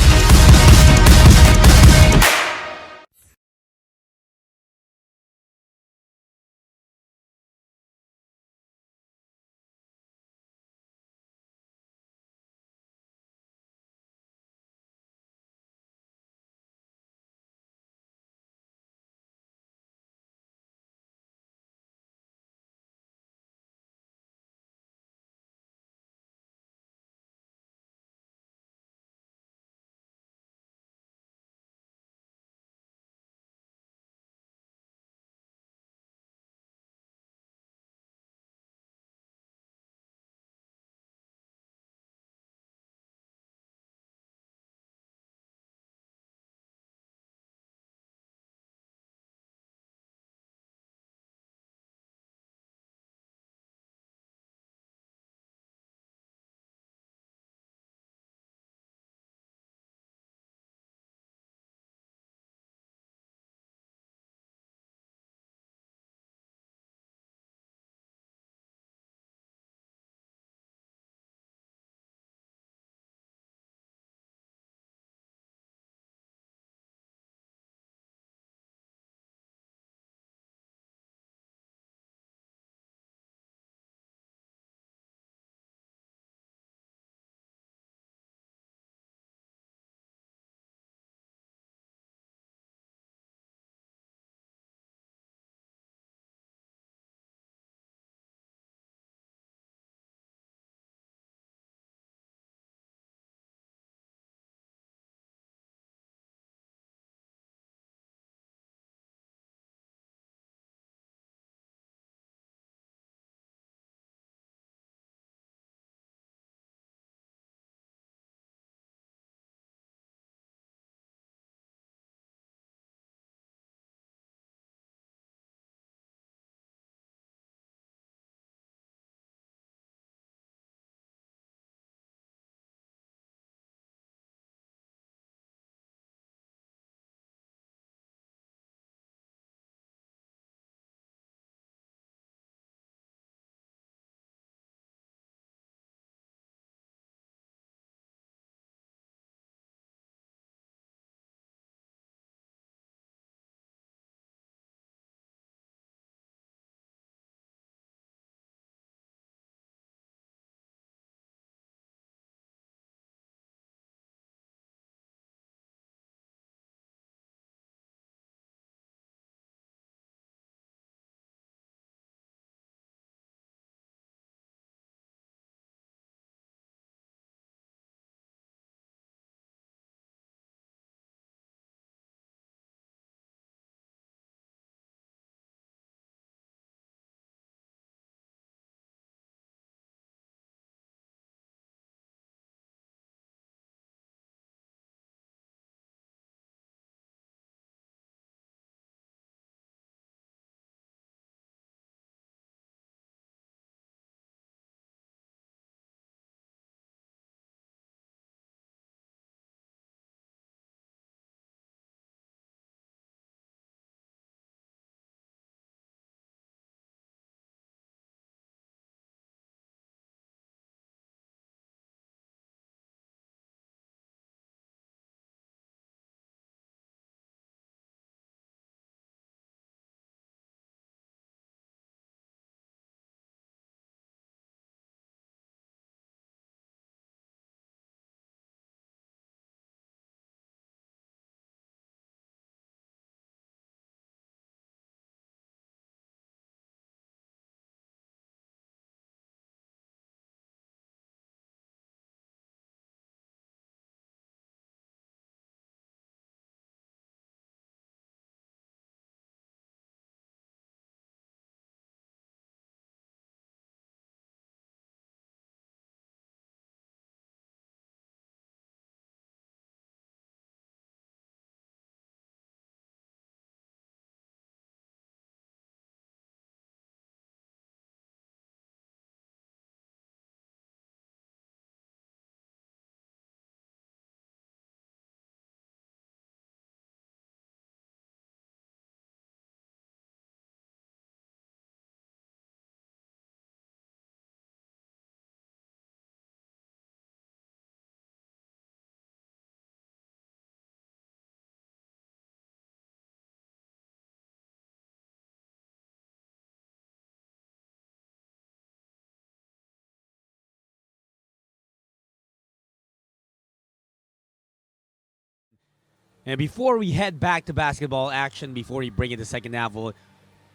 And before we head back to basketball action, before we bring in the second half, we'll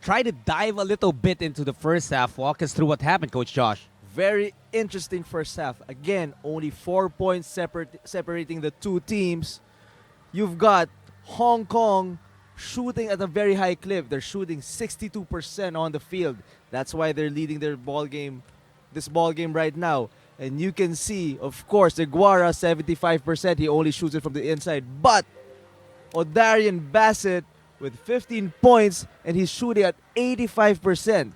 try to dive a little bit into the first half. Walk us through what happened, Coach Josh. Very interesting first half. Again, only 4 points separating the two teams. You've got Hong Kong shooting at a very high clip. They're shooting 62% on the field. That's why they're leading their this ball game right now. And you can see, of course, the Guara 75%. He only shoots it from the inside. But O'Darian Bassett with 15 points, and he's shooting at 85%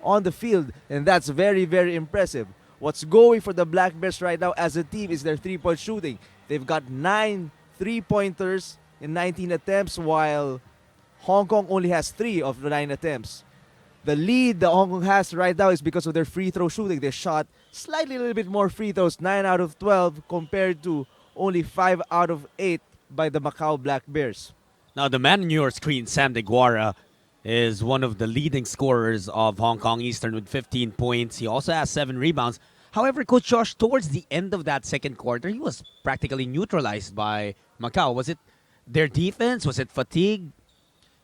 on the field, and that's very, very impressive. What's going for the Black Bears right now as a team is their three-point shooting. They've got 9 three-pointers in 19 attempts, while Hong Kong only has 3 of the 9 attempts. The lead that Hong Kong has right now is because of their free throw shooting. They shot slightly a little bit more free throws, 9 out of 12, compared to only 5 out of 8 by the Macau Black Bears. Now, the man on your screen, Sam De Guara, is one of the leading scorers of Hong Kong Eastern with 15 points. He also has 7 rebounds. However, Coach Josh, towards the end of that second quarter, he was practically neutralized by Macau. Was it their defense? Was it fatigue?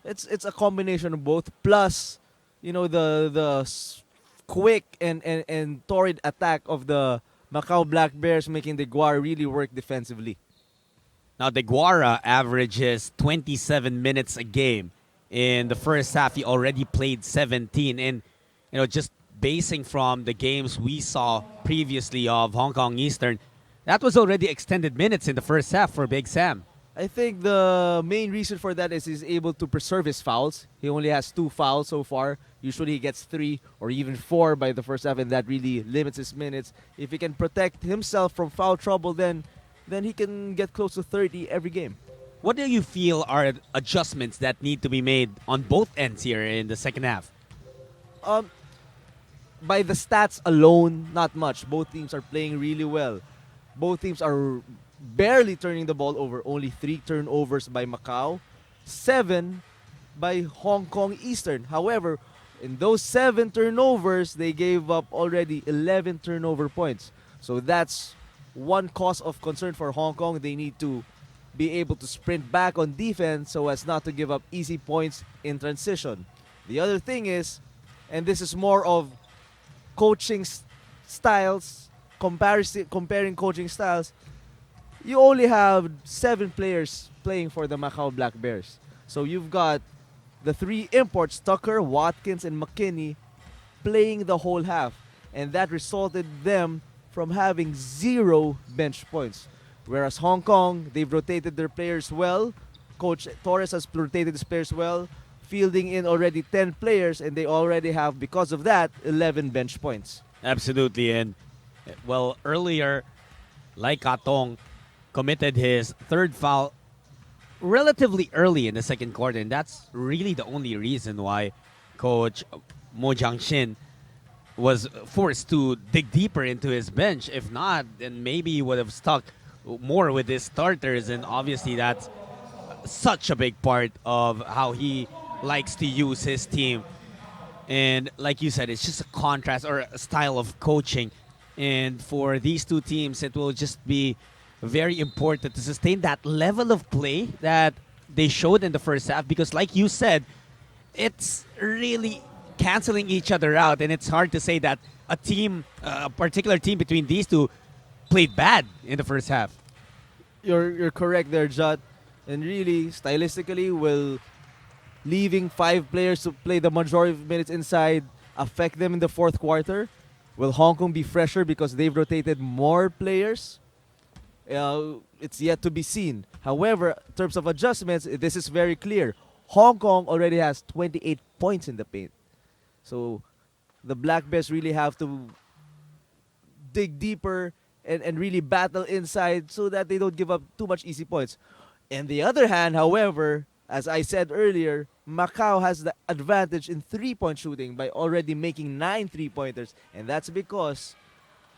It's a combination of both. Plus, the quick and torrid attack of the Macau Black Bears, making the Guara really work defensively. Now, De Guara averages 27 minutes a game. In the first half, he already played 17. And, just basing from the games we saw previously of Hong Kong Eastern, that was already extended minutes in the first half for Big Sam. I think the main reason for that is he's able to preserve his fouls. He only has 2 fouls so far. Usually he gets 3 or even 4 by the first half, and that really limits his minutes. If he can protect himself from foul trouble, then he can get close to 30 every game. What do you feel are adjustments that need to be made on both ends here in the second half? By the stats alone, not much. Both teams are playing really well. Both teams are barely turning the ball over. Only 3 turnovers by Macau, 7 by Hong Kong Eastern. However, in those 7 turnovers, they gave up already 11 turnover points. So that's one cause of concern for Hong Kong. They need to be able to sprint back on defense so as not to give up easy points in transition. The other thing is, and this is more of coaching styles, comparing coaching styles, you only have 7 players playing for the Macau Black Bears. So you've got the 3 imports, Tucker, Watkins, and McKinney, playing the whole half. And that resulted them from having 0 bench points. Whereas Hong Kong, they've rotated their players well. Coach Torres has rotated his players well, fielding in already 10 players, and they already have, because of that, 11 bench points. Absolutely. And, well, earlier, Lai Katong committed his 3rd foul relatively early in the second quarter, and that's really the only reason why Coach Mo Jiangxin was forced to dig deeper into his bench. If not, then maybe he would have stuck more with his starters, and obviously that's such a big part of how he likes to use his team. And like you said, it's just a contrast or a style of coaching, and for these two teams it will just be very important to sustain that level of play that they showed in the first half, because like you said, it's really canceling each other out, and it's hard to say that a particular team between these two played bad in the first half. You're correct there, Jud. And really, stylistically, will leaving 5 players to play the majority of minutes inside affect them in the fourth quarter? Will Hong Kong be fresher because they've rotated more players? It's yet to be seen. However, in terms of adjustments, this is very clear. Hong Kong already has 28 points in the paint. So the Black Bears really have to dig deeper and really battle inside so that they don't give up too much easy points. On the other hand, however, as I said earlier, Macau has the advantage in 3-point shooting by already making 9 3-pointers. And that's because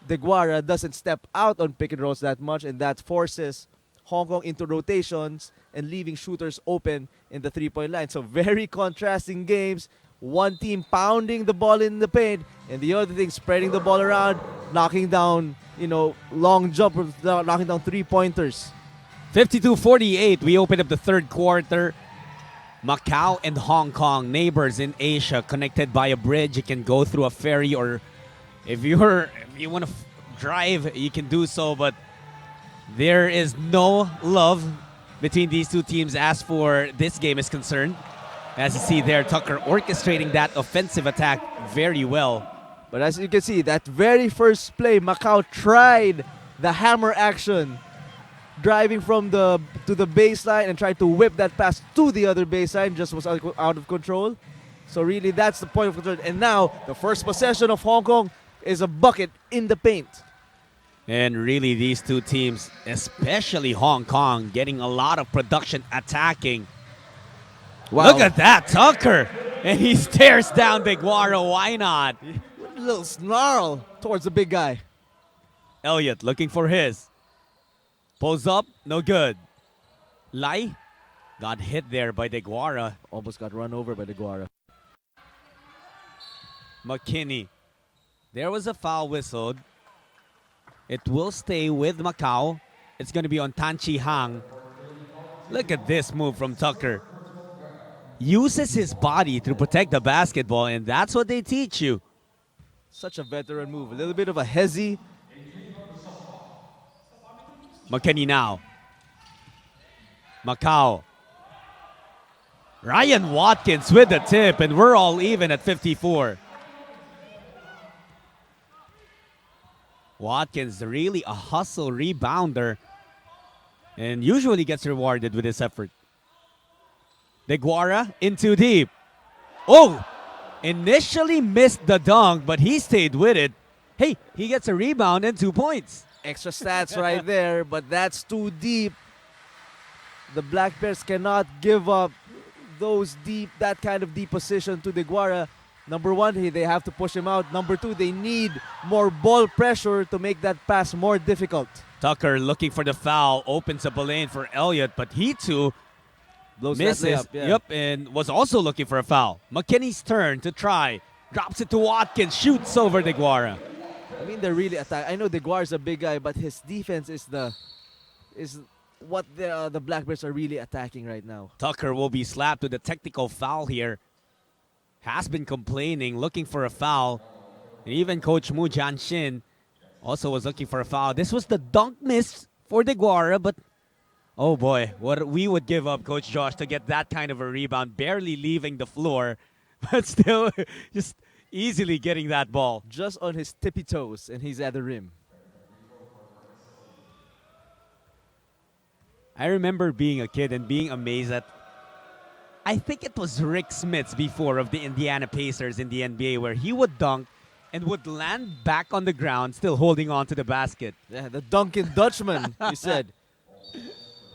De Guara doesn't step out on pick and rolls that much, and that forces Hong Kong into rotations and leaving shooters open in the 3-point line. So very contrasting games. One team pounding the ball in the paint, and the other thing spreading the ball around, knocking down, long jumpers, knocking down 3-pointers. 52-48, we open up the third quarter. Macau and Hong Kong, neighbors in Asia, connected by a bridge. You can go through a ferry, or if you want to drive, you can do so. But there is no love between these two teams as for this game is concerned. As you see there, Tucker orchestrating that offensive attack very well. But as you can see, that very first play, Macau tried the hammer action, driving from to the baseline and tried to whip that pass to the other baseline, just was out of control. So really, that's the point of control. And now, the first possession of Hong Kong is a bucket in the paint. And really, these two teams, especially Hong Kong, getting a lot of production attacking. Wow. Look at that, Tucker! And he stares down Deguara, why not? A little snarl towards the big guy. Elliot looking for his. Pulls up, no good. Lai got hit there by Deguara. Almost got run over by Deguara. McKinney. There was a foul whistled. It will stay with Macau. It's going to be on Tan Chi Hang. Look at this move from Tucker. Uses his body to protect the basketball, and that's what they teach you. Such a veteran move. A little bit of a hezzy. McKinney now. Macau. Ryan Watkins with the tip, and we're all even at 54. Watkins really a hustle rebounder and usually gets rewarded with his effort. Deguara in too deep. Oh! Initially missed the dunk, but he stayed with it. Hey, he gets a rebound and 2 points. Extra stats right there, but that's too deep. The Black Bears cannot give up that kind of deep position to Deguara. Number one, they have to push him out. Number two, they need more ball pressure to make that pass more difficult. Tucker looking for the foul, opens up a lane for Elliot, but he too misses. That layup, yeah. Yep, and was also looking for a foul. McKinney's turn to try. Drops it to Watkins, shoots over Deguara. I mean, they're really attacking. I know Deguara's a big guy, but his defense is what the Black Bears are really attacking right now. Tucker will be slapped with a technical foul here. Has been complaining, looking for a foul. And even Coach Mu Jianshin also was looking for a foul. This was the dunk miss for Deguara, but oh boy, what we would give up, Coach Josh, to get that kind of a rebound, barely leaving the floor, but still just easily getting that ball. Just on his tippy toes, and he's at the rim. I remember being a kid and being amazed at, I think it was Rick Smits before of the Indiana Pacers in the NBA, where he would dunk and would land back on the ground, still holding on to the basket. Yeah, the Duncan Dutchman, you said.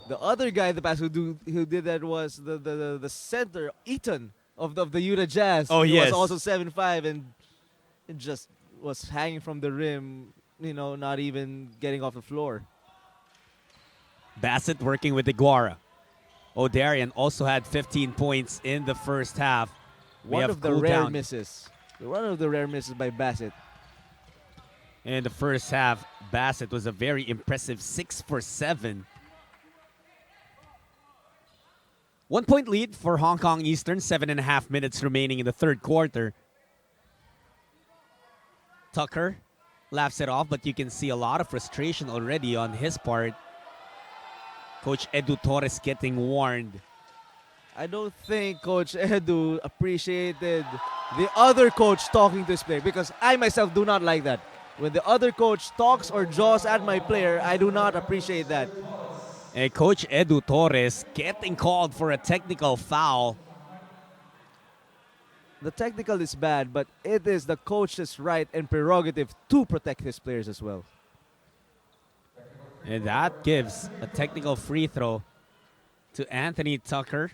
The other guy in the past who did that was the center, Eaton, of the Utah Jazz. Oh, he yes. was also 7'5", and it just was hanging from the rim, not even getting off the floor. Bassett working with Deguara. O'Darian also had 15 points in the first half. One of the rare misses. One of the rare misses by Bassett. In the first half, Bassett was a very impressive 6 for 7. 1 point lead for Hong Kong Eastern, 7.5 minutes remaining in the third quarter. Tucker laughs it off, but you can see a lot of frustration already on his part. Coach Edu Torres getting warned. I don't think Coach Edu appreciated the other coach talking to his player, because I myself do not like that. When the other coach talks or jaws at my player, I do not appreciate that. And Coach Edu Torres getting called for a technical foul. The technical is bad, but it is the coach's right and prerogative to protect his players as well. And that gives a technical free throw to Anthony Tucker.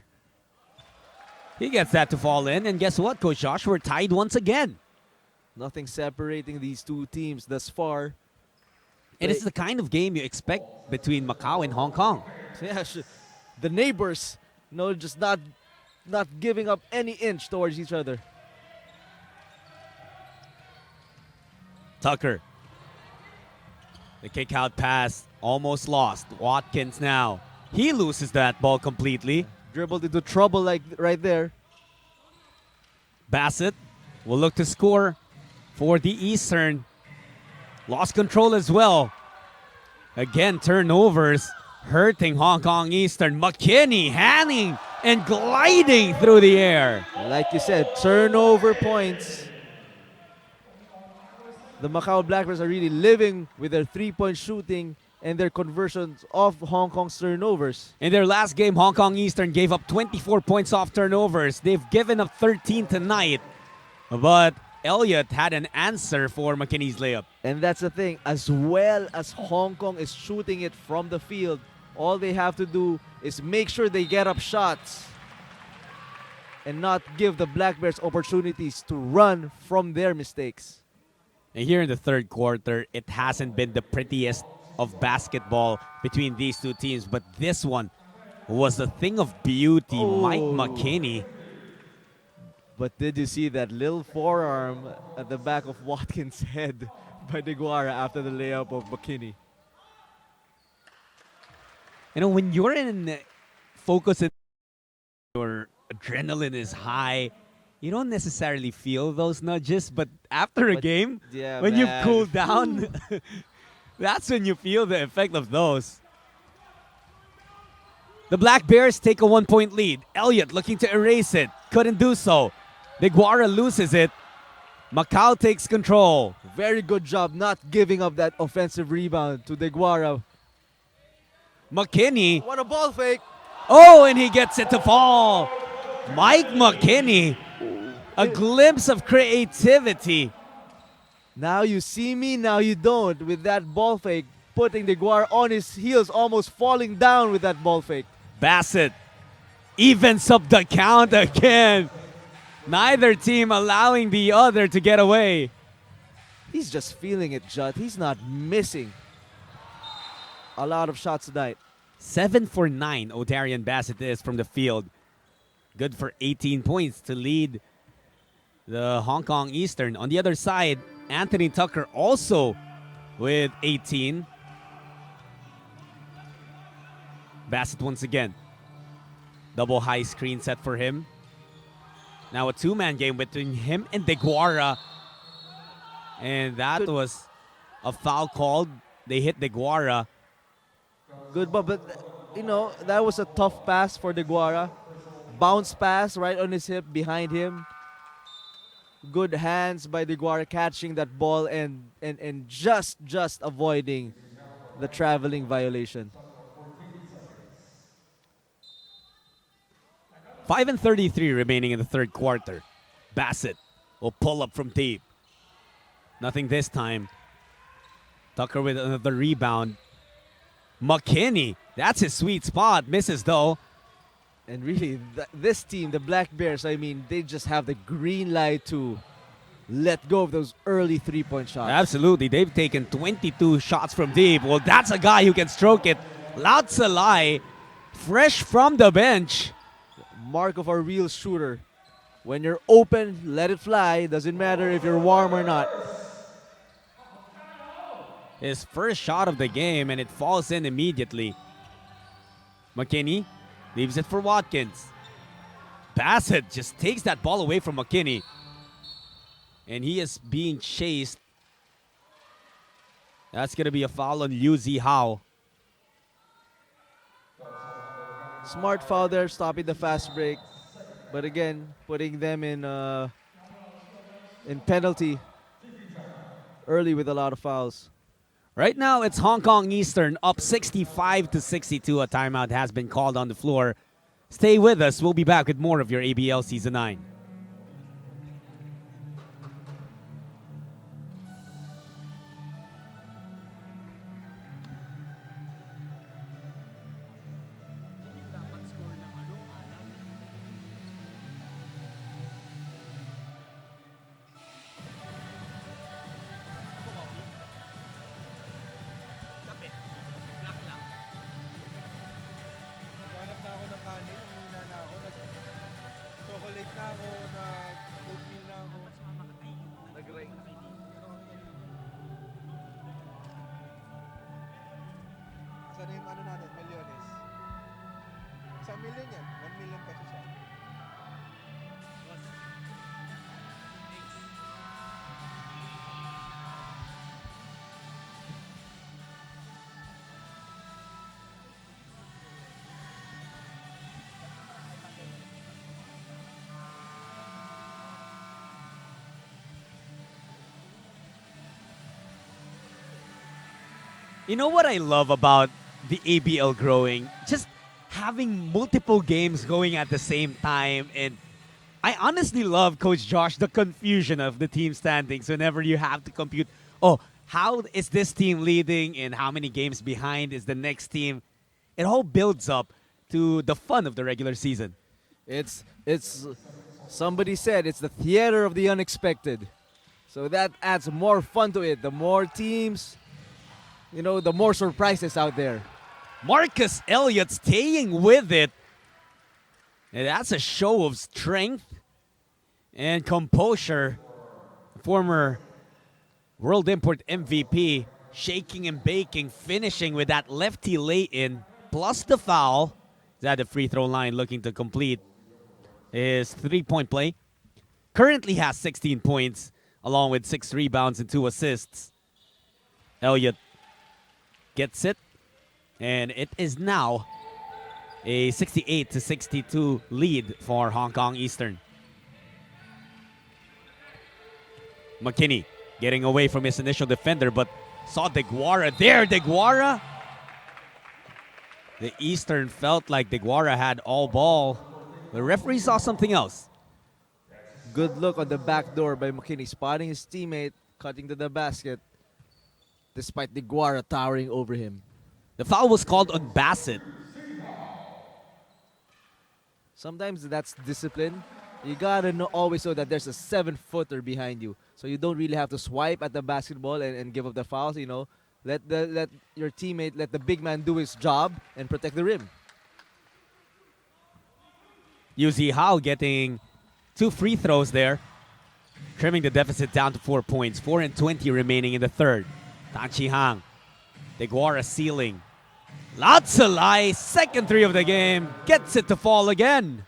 He gets that to fall in, and guess what, Coach Josh? We're tied once again. Nothing separating these two teams thus far. And it's the kind of game you expect between Macau and Hong Kong. Yeah, the neighbors, just not giving up any inch towards each other. Tucker. The kick out pass almost lost. Watkins now. He loses that ball completely. Dribbled into trouble like right there. Bassett will look to score for the Eastern. Lost control as well. Again, turnovers hurting Hong Kong Eastern. McKinney hanging and gliding through the air. Like you said, turnover points. The Macau Black Bears are really living with their three-point shooting and their conversions of Hong Kong's turnovers. In their last game, Hong Kong Eastern gave up 24 points off turnovers. They've given up 13 tonight. But Elliot had an answer for McKinney's layup. And that's the thing, as well as Hong Kong is shooting it from the field, all they have to do is make sure they get up shots and not give the Black Bears opportunities to run from their mistakes. And here in the third quarter, it hasn't been the prettiest of basketball between these two teams, but this one was a thing of beauty. Oh. Mike McKinney. But did you see that little forearm at the back of Watkins' head by DeGuara after the layup of McKinney? You know, when you're in focus and your adrenaline is high, you don't necessarily feel those nudges, but after a game, yeah, when man. you've cooled down, that's when you feel the effect of those. The Black Bears take a 1-point lead. Elliot looking to erase it. Couldn't do so. DeGuara loses it. Macau takes control. Very good job not giving up that offensive rebound to DeGuara. McKinney. What a ball fake. Oh, and he gets it to fall. Mike McKinney. A glimpse of creativity. Now you see me, now you don't with that ball fake. Putting DeGuara on his heels, almost falling down with that ball fake. Bassett evens up the count again. Neither team allowing the other to get away. He's just feeling it, Judd. He's not missing a lot of shots tonight. 7 for 9, Otarian Bassett is from the field. Good for 18 points to lead the Hong Kong Eastern. On the other side, Anthony Tucker also with 18. Bassett once again. Double high screen set for him. Now a two-man game between him and DeGuara. And that was a foul called. They hit DeGuara. Good, but you know, that was a tough pass for DeGuara. Bounce pass right on his hip behind him. Good hands by DeGuara catching that ball and just avoiding the traveling violation. 5:33 remaining in the third quarter. Bassett will pull up from deep. Nothing this time. Tucker with another rebound. McKinney, that's his sweet spot. Misses though. And really, this team, the Black Bears, I mean, they just have the green light to let go of those early three-point shots. Absolutely. They've taken 22 shots from deep. Well, that's a guy who can stroke it. Lao Tsalai, fresh from the bench. Mark of a real shooter. When you're open, let it fly. Doesn't matter if you're warm or not. His first shot of the game, and it falls in immediately. McKinney leaves it for Watkins. Bassett just takes that ball away from McKinney. And he is being chased. That's going to be a foul on Liu Zihao. Smart foul there, stopping the fast break. But again, putting them in penalty early with a lot of fouls. Right now, it's Hong Kong Eastern up 65-62. A timeout has been called on the floor. Stay with us. We'll be back with more of your ABL Season 9. Hanap na ako ng kanin. Umina na ako. Nag-chocolate na ako. You know what I love about the ABL growing? Just having multiple games going at the same time. And I honestly love, Coach Josh, the confusion of the team standings whenever you have to compute, oh, how is this team leading and how many games behind is the next team? It all builds up to the fun of the regular season. It's somebody said it's the theater of the unexpected. So that adds more fun to it. The more teams, the more surprises out there. Marcus Elliot staying with it. And that's a show of strength and composure. Former World Import MVP, shaking and baking, finishing with that lefty lay-in, plus the foul. He's at the free throw line looking to complete his three-point play. Currently has 16 points, along with 6 rebounds and 2 assists. Elliot gets it, and it is now a 68-62 lead for Hong Kong Eastern. McKinney getting away from his initial defender, but saw DeGuara there. DeGuara. The Eastern felt like DeGuara had all ball. The referee saw something else. Good look on the back door by McKinney, spotting his teammate, cutting to the basket, despite DeGuara towering over him. The foul was called on Bassett. Sometimes that's discipline. You gotta always know that there's a 7-footer behind you, so you don't really have to swipe at the basketball and give up the fouls. Let your teammate, let the big man do his job and protect the rim. Yuzi Hao getting 2 free throws there, trimming the deficit down to 4 points. 4 and 20 remaining in the third. Tan Chi Hang, DeGuara ceiling. Latsalai, second 3 of the game, gets it to fall again.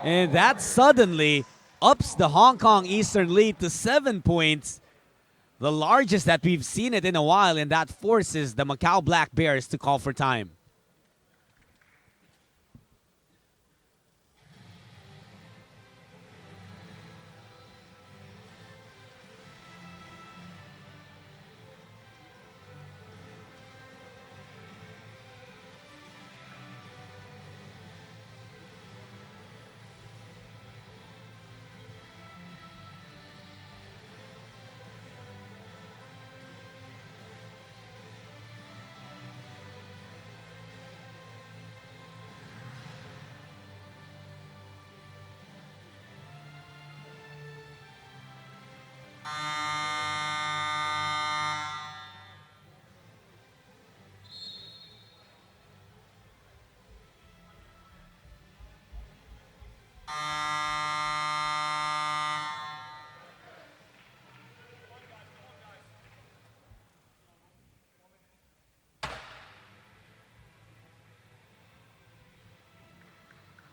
And that suddenly ups the Hong Kong Eastern lead to 7 points. The largest that we've seen it in a while, and that forces the Macau Black Bears to call for time.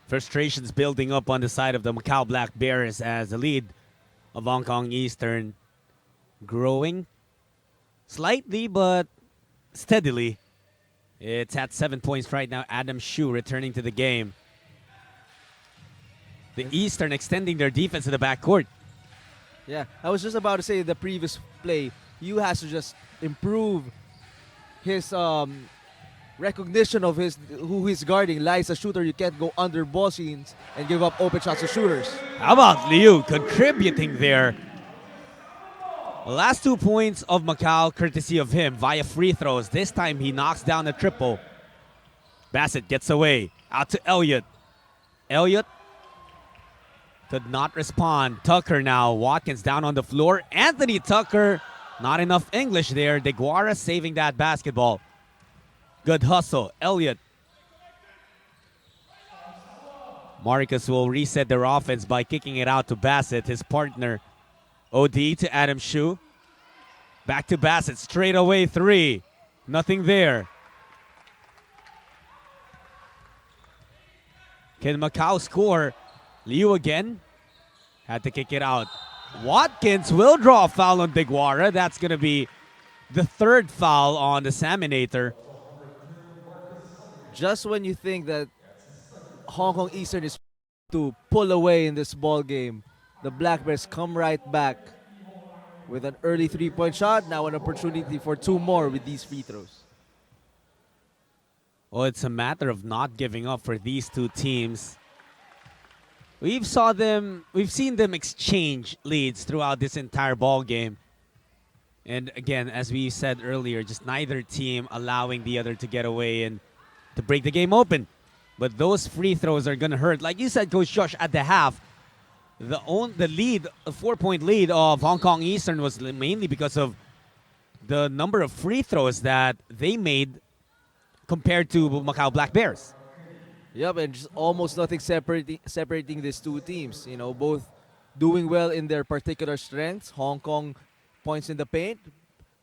Frustrations building up on the side of the Macau Black Bears as the lead of Hong Kong Eastern growing slightly but steadily. It's at 7 points right now. Adam Shu returning to the game. The Eastern extending their defense to the backcourt. Yeah, I was just about to say the previous play, Yu has to just improve his recognition of who he's guarding. Lies a shooter, you can't go under ball screens and give up open shots to shooters. How about Liu contributing there? The last 2 points of Macau, courtesy of him, via free throws. This time he knocks down a triple. Bassett gets away. Out to Elliot. Elliot could not respond. Tucker now. Watkins down on the floor. Anthony Tucker, not enough English there. DeGuara saving that basketball. Good hustle. Elliot. Marcus will reset their offense by kicking it out to Bassett, his partner. OD to Adam Shu. Back to Bassett. Straight away 3. Nothing there. Can Macau score? Liu again. Had to kick it out. Watkins will draw a foul on Deguara. That's going to be the third foul on the Saminator. Just when you think that Hong Kong Eastern is to pull away in this ball game, the Black Bears come right back with an early three-point shot. Now an opportunity for two more with these free throws. Well, it's a matter of not giving up for these two teams. We've seen them exchange leads throughout this entire ball game. And again, as we said earlier, just neither team allowing the other to get away and to break the game open. But those free throws are going to hurt. Like you said, Coach Josh, at the half, the 4-point lead of Hong Kong Eastern was mainly because of the number of free throws that they made compared to Macau Black Bears. Yep, and just almost nothing separating these two teams. You know, both doing well in their particular strengths. Hong Kong points in the paint.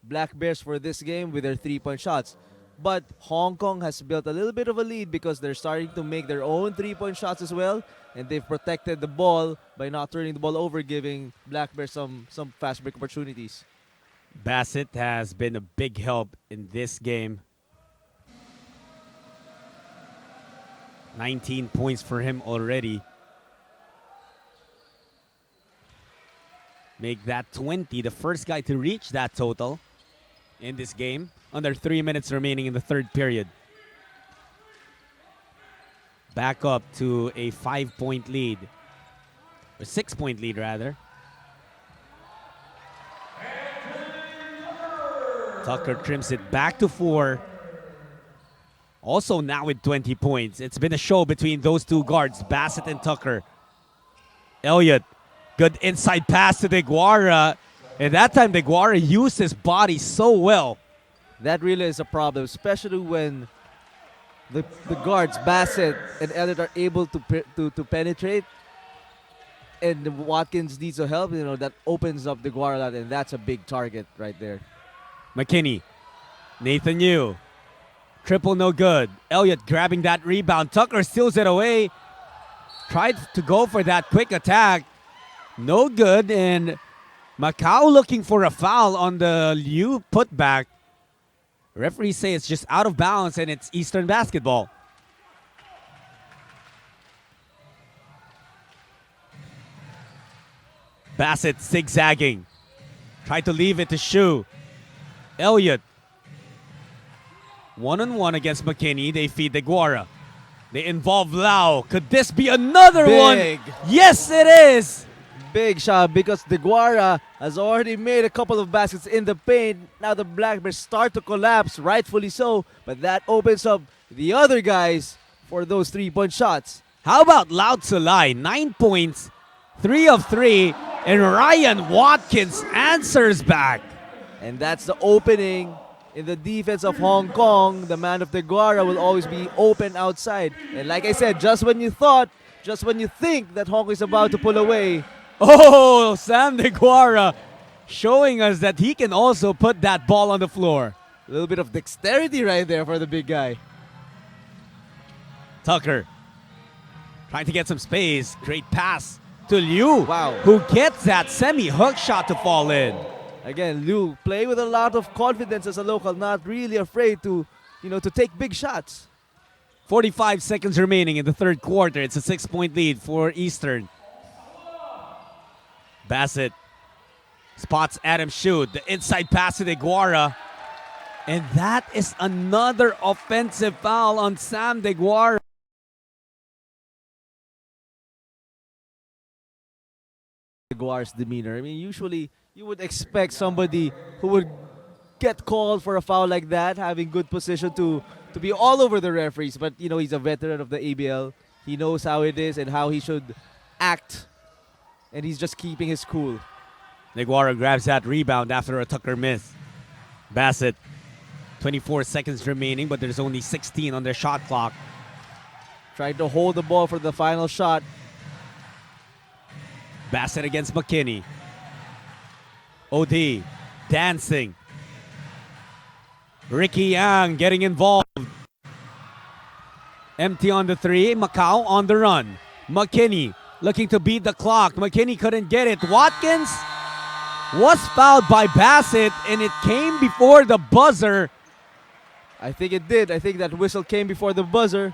Black Bears for this game with their three-point shots. But Hong Kong has built a little bit of a lead because they're starting to make their own three-point shots as well. And they've protected the ball by not turning the ball over, giving Black Bears some fast break opportunities. Bassett has been a big help in this game. 19 points for him already. Make that 20, the first guy to reach that total in this game. Under 3 minutes remaining in the third period. Back up to a 5-point lead. Or 6-point lead, rather. Tucker trims it back to 4. Also now with 20 points. It's been a show between those two guards, Bassett and Tucker. Elliot, good inside pass to Deguara. And that time Deguara used his body so well. That really is a problem, especially when the guards, Bassett and Elliot, are able to penetrate. And Watkins needs some help. You know, that opens up Deguara, and that's a big target right there. McKinney, Nathan Yu. Triple no good. Elliot grabbing that rebound. Tucker steals it away. Tried to go for that quick attack. No good. And Macau looking for a foul on the Liu putback. Referees say it's just out of bounds and it's Eastern basketball. Bassett zigzagging. Tried to leave it to Shu. Elliot. One-on-one against McKinney. They feed Deguara. They involve Lau. Could this be another Big. one? Yes, it is. Big shot because Deguara has already made a couple of baskets in the paint. Now the Black Bears start to collapse, rightfully so. But that opens up the other guys for those three-point shots. How about Lau Tsulai? 9 points, 3 of 3. And Ryan Watkins answers back. And that's the opening in the defense of Hong Kong. The man of Deguara will always be open outside. And like I said, just when you think that Hong Kong is about to pull away. Oh, Sam Deguara showing us that he can also put that ball on the floor. A little bit of dexterity right there for the big guy. Tucker trying to get some space. Great pass to Liu. Wow. Who gets that semi-hook shot to fall in. Again, Liu play with a lot of confidence as a local, not really afraid to take big shots. 45 seconds remaining in the third quarter. It's a 6-point lead for Eastern. Bassett spots Adam Shu. The inside pass to Deguara. And that is another offensive foul on Sam Deguara. Deguara's demeanor. I mean, usually you would expect somebody who would get called for a foul like that, having good position to be all over the referees. But, he's a veteran of the ABL. He knows how it is and how he should act. And he's just keeping his cool. Deguara grabs that rebound after a Tucker miss. Bassett, 24 seconds remaining, but there's only 16 on their shot clock. Trying to hold the ball for the final shot. Bassett against McKinney. OD dancing. Ricky Yang getting involved. Empty on the three. Macau on the run. McKinney looking to beat the clock. McKinney couldn't get it. Watkins was fouled by Bassett, and it came before the buzzer. I think it did. I think that whistle came before the buzzer.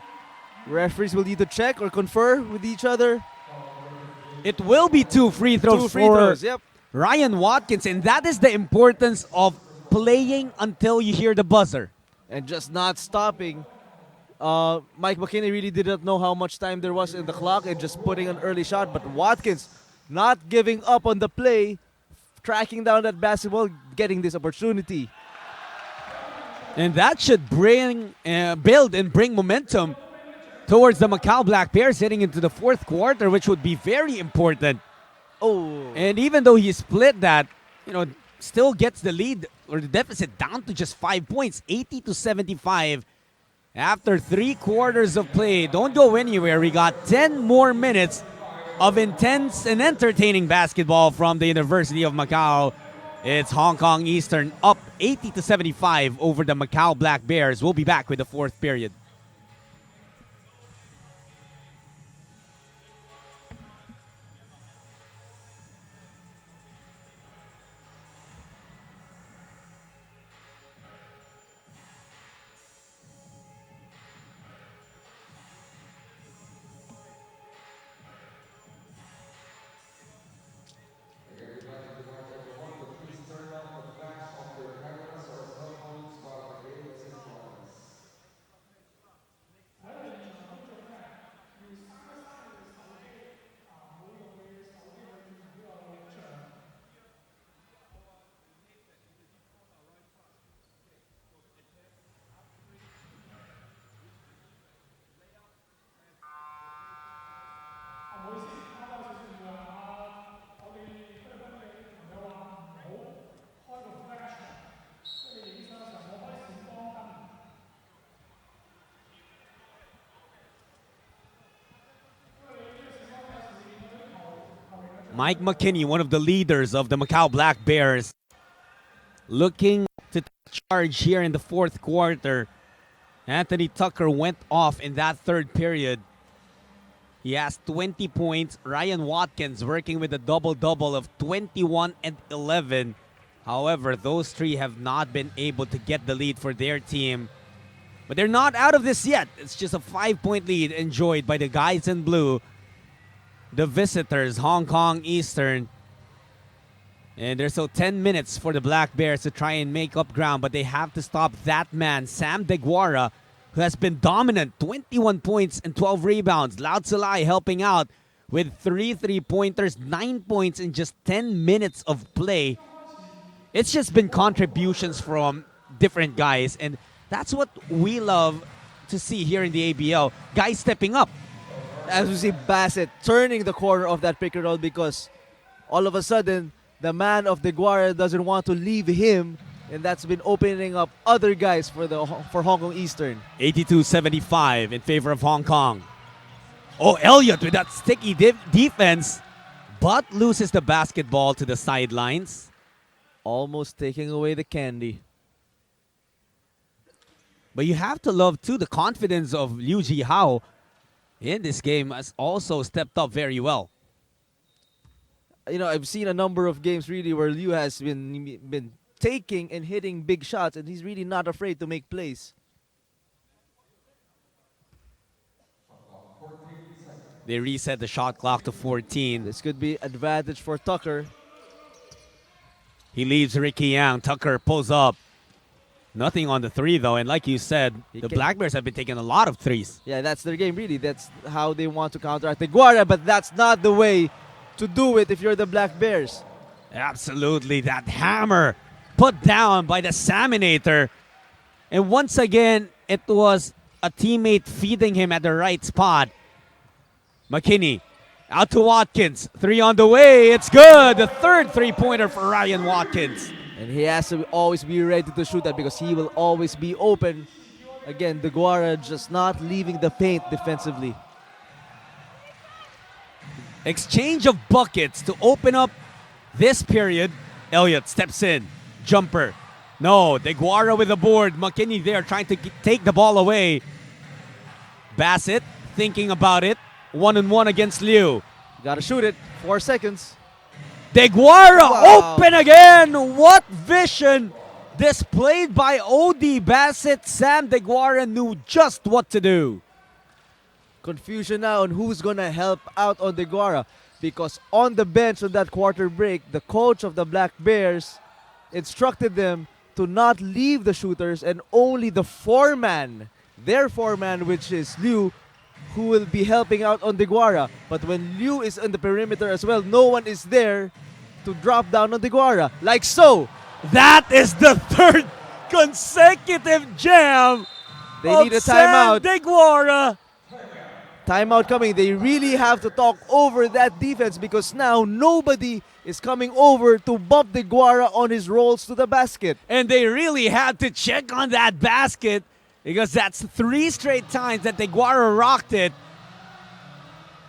Referees will need to check or confer with each other. It will be 2 free throws Two free for throws, yep. Ryan Watkins, and that is the importance of playing until you hear the buzzer. And just not stopping. Mike McKinney really did not know how much time there was in the clock and just putting an early shot. But Watkins not giving up on the play, tracking down that basketball, getting this opportunity. And that should build and bring momentum towards the Macau Black Bears heading into the fourth quarter, which would be very important. Oh. And even though he split that, still gets the lead or the deficit down to just 5 points, 80-75 after 3 quarters of play. Don't go anywhere. We got 10 more minutes of intense and entertaining basketball from the University of Macau. It's Hong Kong Eastern up 80-75 over the Macau Black Bears. We'll be back with the fourth period. Mike McKinney, one of the leaders of the Macau Black Bears, looking to take charge here in the fourth quarter. Anthony Tucker went off in that third period. He has 20 points. Ryan Watkins working with a double-double of 21 and 11. However, those three have not been able to get the lead for their team. But they're not out of this yet. It's just a 5-point lead enjoyed by the guys in blue. The visitors, Hong Kong Eastern. And there's so 10 minutes for the Black Bears to try and make up ground, but they have to stop that man, Sam Deguara, who has been dominant, 21 points and 12 rebounds. Lao Tsulai helping out with 3 3-pointers, 9 points in just 10 minutes of play. It's just been contributions from different guys, and that's what we love to see here in the ABL. Guys stepping up. As we see Bassett turning the corner of that pick and roll because all of a sudden the man of Deguara doesn't want to leave him, and that's been opening up other guys for Hong Kong Eastern. 82-75 in favor of Hong Kong. Oh, Elliot with that sticky defense, but loses the basketball to the sidelines. Almost taking away the candy. But you have to love, too, the confidence of Liu Jihao in this game has also stepped up very well. I've seen a number of games really where Liu has been taking and hitting big shots, and he's really not afraid to make plays. They reset the shot clock to 14. This could be advantage for Tucker. He leaves Ricky Yang. Tucker pulls up. Nothing on the three, though. And like you said, the Black Bears have been taking a lot of threes. Yeah, that's their game, really. That's how they want to counteract Deguara, but that's not the way to do it if you're the Black Bears. Absolutely. That hammer put down by the Salmonator. And once again, it was a teammate feeding him at the right spot. McKinney out to Watkins. 3 on the way. It's good. The third 3-pointer for Ryan Watkins. And he has to always be ready to shoot that because he will always be open. Again, Deguara just not leaving the paint defensively. Exchange of buckets to open up this period. Elliot steps in. Jumper. No, Deguara with the board. McKinney there trying to take the ball away. Bassett thinking about it. 1-on-1 against Liu. Gotta shoot it. 4 seconds. Deguara Wow. open again. What vision displayed by OD Bassett. Sam Deguara knew just what to do. Confusion now on who's gonna help out on Deguara, because on the bench on that quarter break, the coach of the Black Bears instructed them to not leave the shooters and only the foreman, their foreman, which is Liu, who will be helping out on Deguara. But when Liu is on the perimeter as well, no one is there to drop down on Deguara. Like so. That is the third consecutive jam. They of need a Sam timeout. Deguara. Timeout coming. They really have to talk over that defense, because now nobody is coming over to bump Deguara on his rolls to the basket. And they really had to check on that basket, because that's 3 straight times that Deguara rocked it.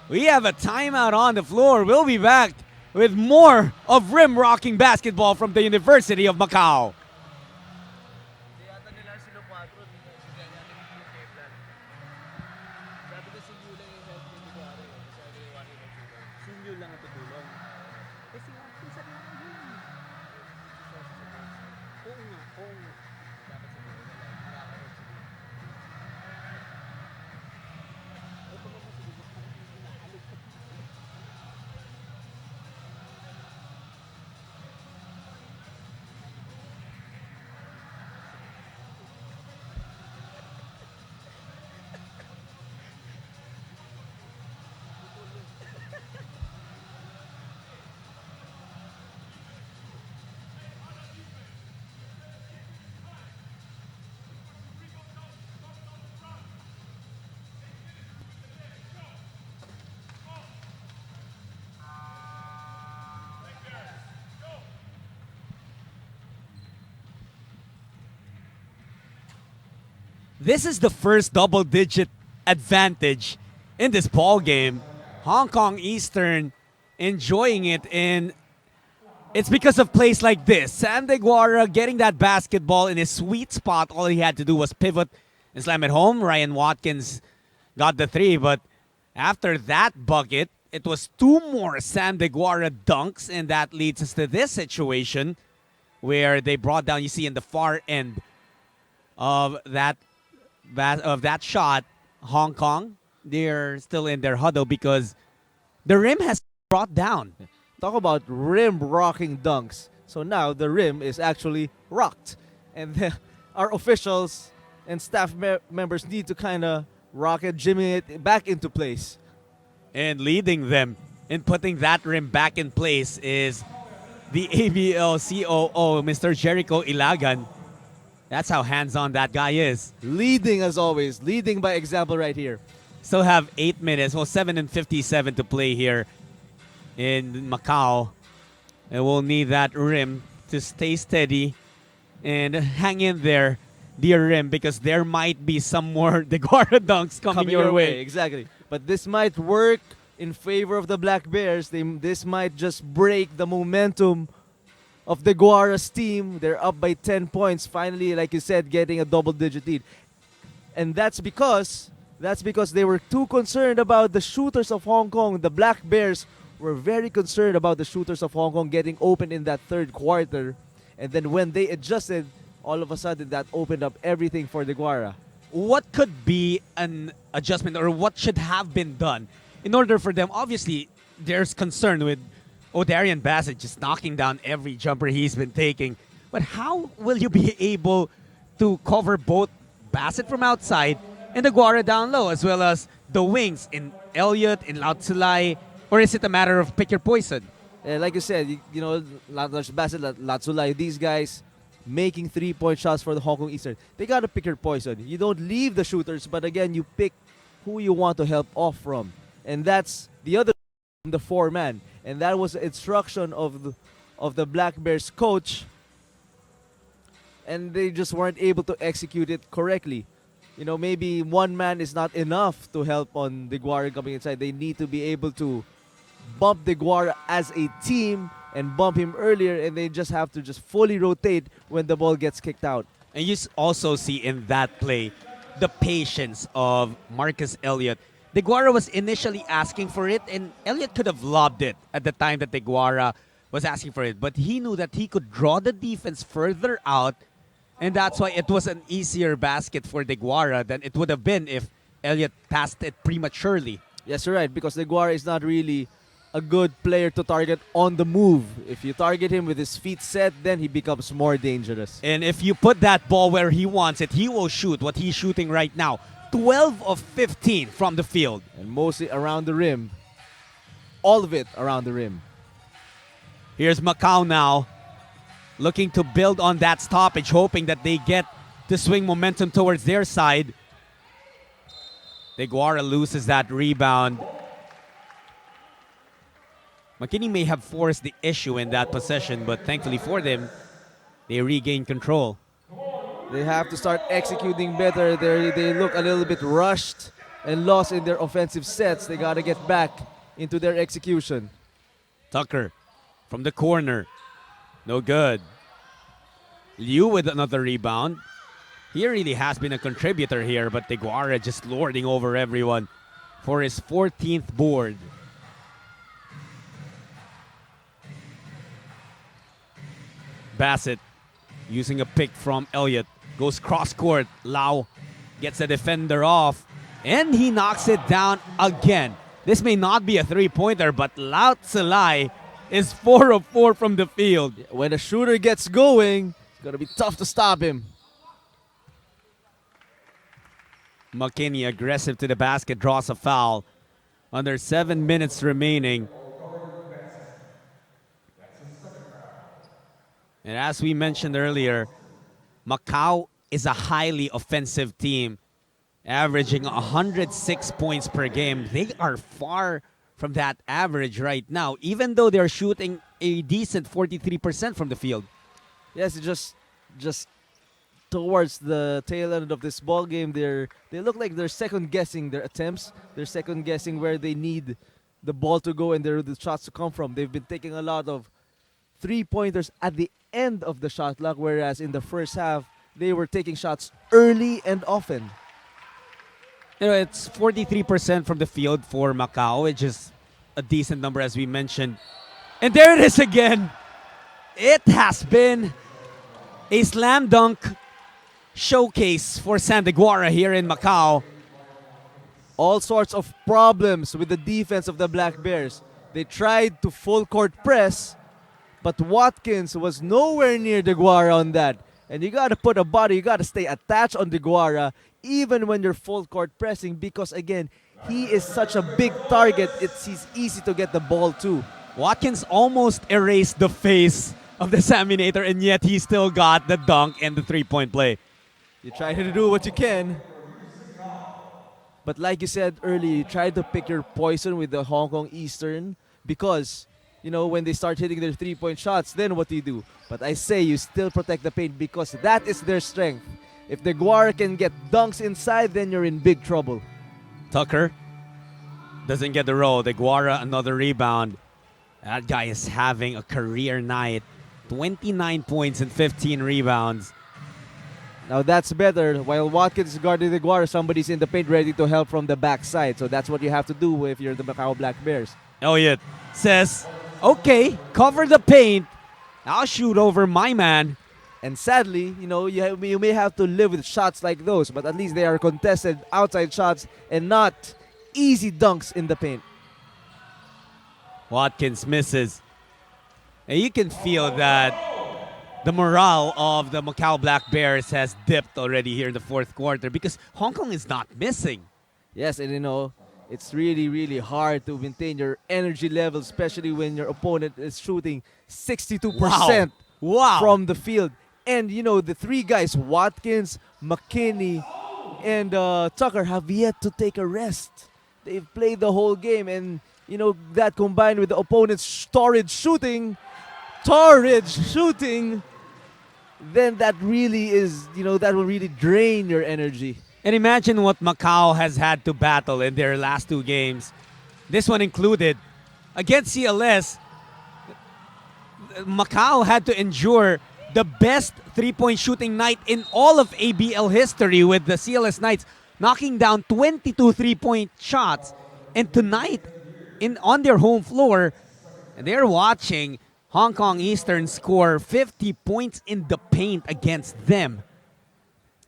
We have a timeout on the floor. We'll be back with more of rim rocking basketball from the University of Macau. This is the first double-digit advantage in this ball game. Hong Kong Eastern enjoying it, and it's because of plays like this. Sam Deguara getting that basketball in his sweet spot. All he had to do was pivot and slam it home. Ryan Watkins got the 3, but after that bucket, it was 2 more Sam Deguara dunks, and that leads us to this situation where they brought down, you see in the far end of that shot, Hong Kong, they're still in their huddle because the rim has brought down. Talk about rim rocking dunks. So now the rim is actually rocked. And our officials and staff members need to kind of rock it, jimmy it back into place. And leading them in putting that rim back in place is the ABL COO, Mr. Jericho Ilagan. That's how hands-on that guy is. Leading as always. Leading by example right here. Still have 8 minutes. Well, 7:57 to play here in Macau. And we'll need that rim to stay steady and hang in there, dear rim, because there might be some more Deguara dunks coming your way. Exactly. But this might work in favor of the Black Bears. This might just break the momentum of the Deguara's team. They're up by 10 points. Finally, like you said, getting a double-digit lead. And that's because they were too concerned about the shooters of Hong Kong. The Black Bears were very concerned about the shooters of Hong Kong getting open in that third quarter. And then when they adjusted, all of a sudden that opened up everything for the Deguara. What could be an adjustment, or what should have been done in order for them? Obviously, there's concern with O'Darian Bassett just knocking down every jumper he's been taking. But how will you be able to cover both Bassett from outside and the Deguara down low, as well as the wings in Elliot, in Latsulai? Or is it a matter of pick your poison? Like you said, you know, Bassett, Latsulai, these guys making 3-point shots for the Hong Kong Eastern. They got to pick your poison. You don't leave the shooters, but again, you pick who you want to help off from. And that's the other, the 4-man. And that was the instruction of the Black Bears coach. And they just weren't able to execute it correctly. You know, maybe one man is not enough to help on Deguara coming inside. They need to be able to bump Deguara as a team and bump him earlier, and they just have to just fully rotate when the ball gets kicked out. And you also see in that play the patience of Marcus Elliot. Deguara was initially asking for it, and Elliot could have lobbed it at the time that Deguara was asking for it. But he knew that he could draw the defense further out, and that's why it was an easier basket for Deguara than it would have been if Elliot passed it prematurely. Yes, you're right, because Deguara is not really a good player to target on the move. If you target him with his feet set, then he becomes more dangerous. And if you put that ball where he wants it, he will shoot what he's shooting right now. 12 of 15 from the field. And mostly around the rim. All of it around the rim. Here's Macau now, looking to build on that stoppage, hoping that they get to swing momentum towards their side. Deguara loses that rebound. McKinney may have forced the issue in that possession, but thankfully for them, they regain control. They have to start executing better. They look a little bit rushed and lost in their offensive sets. They got to get back into their execution. Tucker from the corner. No good. Liu with another rebound. He really has been a contributor here, but Deguara just lording over everyone for his 14th board. Bassett using a pick from Elliot. Goes cross court. Lau gets a defender off. And he knocks it down again. This may not be a three-pointer, but Lau Tsalai is 4 of 4 from the field. When a shooter gets going, it's going to be tough to stop him. McKinney aggressive to the basket, draws a foul. Under 7 minutes remaining. And as we mentioned earlier, Macau is a highly offensive team, averaging 106 points per game. They are far from that average right now, even though they're shooting a decent 43% from the field. Yes, just towards the tail end of this ball game, they look like they're second guessing their attempts. They're second guessing where they need the ball to go and the shots to come from. They've been taking a lot of three-pointers at the end of the shot clock, whereas in the first half, they were taking shots early and often. You know, it's 43% from the field for Macau, which is a decent number as we mentioned. And there it is again. It has been a slam dunk showcase for Sam Deguara here in Macau. All sorts of problems with the defense of the Black Bears. They tried to full court press, but Watkins was nowhere near Deguara on that. And you got to put a body, you got to stay attached on Deguara even when you're full court pressing, because again, he is such a big target. He's easy to get the ball to. Watkins almost erased the face of the Saminator, and yet he still got the dunk and the three-point play. You try to do what you can. But like you said earlier, you try to pick your poison with the Hong Kong Easern, because, you know, when they start hitting their three-point shots, then what do you do? But I say you still protect the paint, because that is their strength. If Deguara can get dunks inside, then you're in big trouble. Tucker doesn't get the roll. Deguara, another rebound. That guy is having a career night. 29 points and 15 rebounds. Now that's better. While Watkins is guarding Deguara, somebody's in the paint ready to help from the backside. So that's what you have to do if you're the Macau Black Bears. Elliot says, okay, cover the paint. I'll shoot over my man. And sadly, you know, you may have to live with shots like those, but at least they are contested outside shots and not easy dunks in the paint. Watkins misses. And you can feel that the morale of the Macau Black Bears has dipped already here in the fourth quarter, because Hong Kong is not missing. Yes, and you know, it's really, really hard to maintain your energy level, especially when your opponent is shooting 62% Wow. from the field. And, you know, the three guys, Watkins, McKinney, and Tucker, have yet to take a rest. They've played the whole game, and, you know, that combined with the opponent's torrid shooting, then that really is, you know, that will really drain your energy. And imagine what Macau has had to battle in their last two games. This one included. Against CLS, Macau had to endure the best three-point shooting night in all of ABL history, with the CLS Knights knocking down 22 three-point shots. And tonight, on their home floor, they're watching Hong Kong Eastern score 50 points in the paint against them.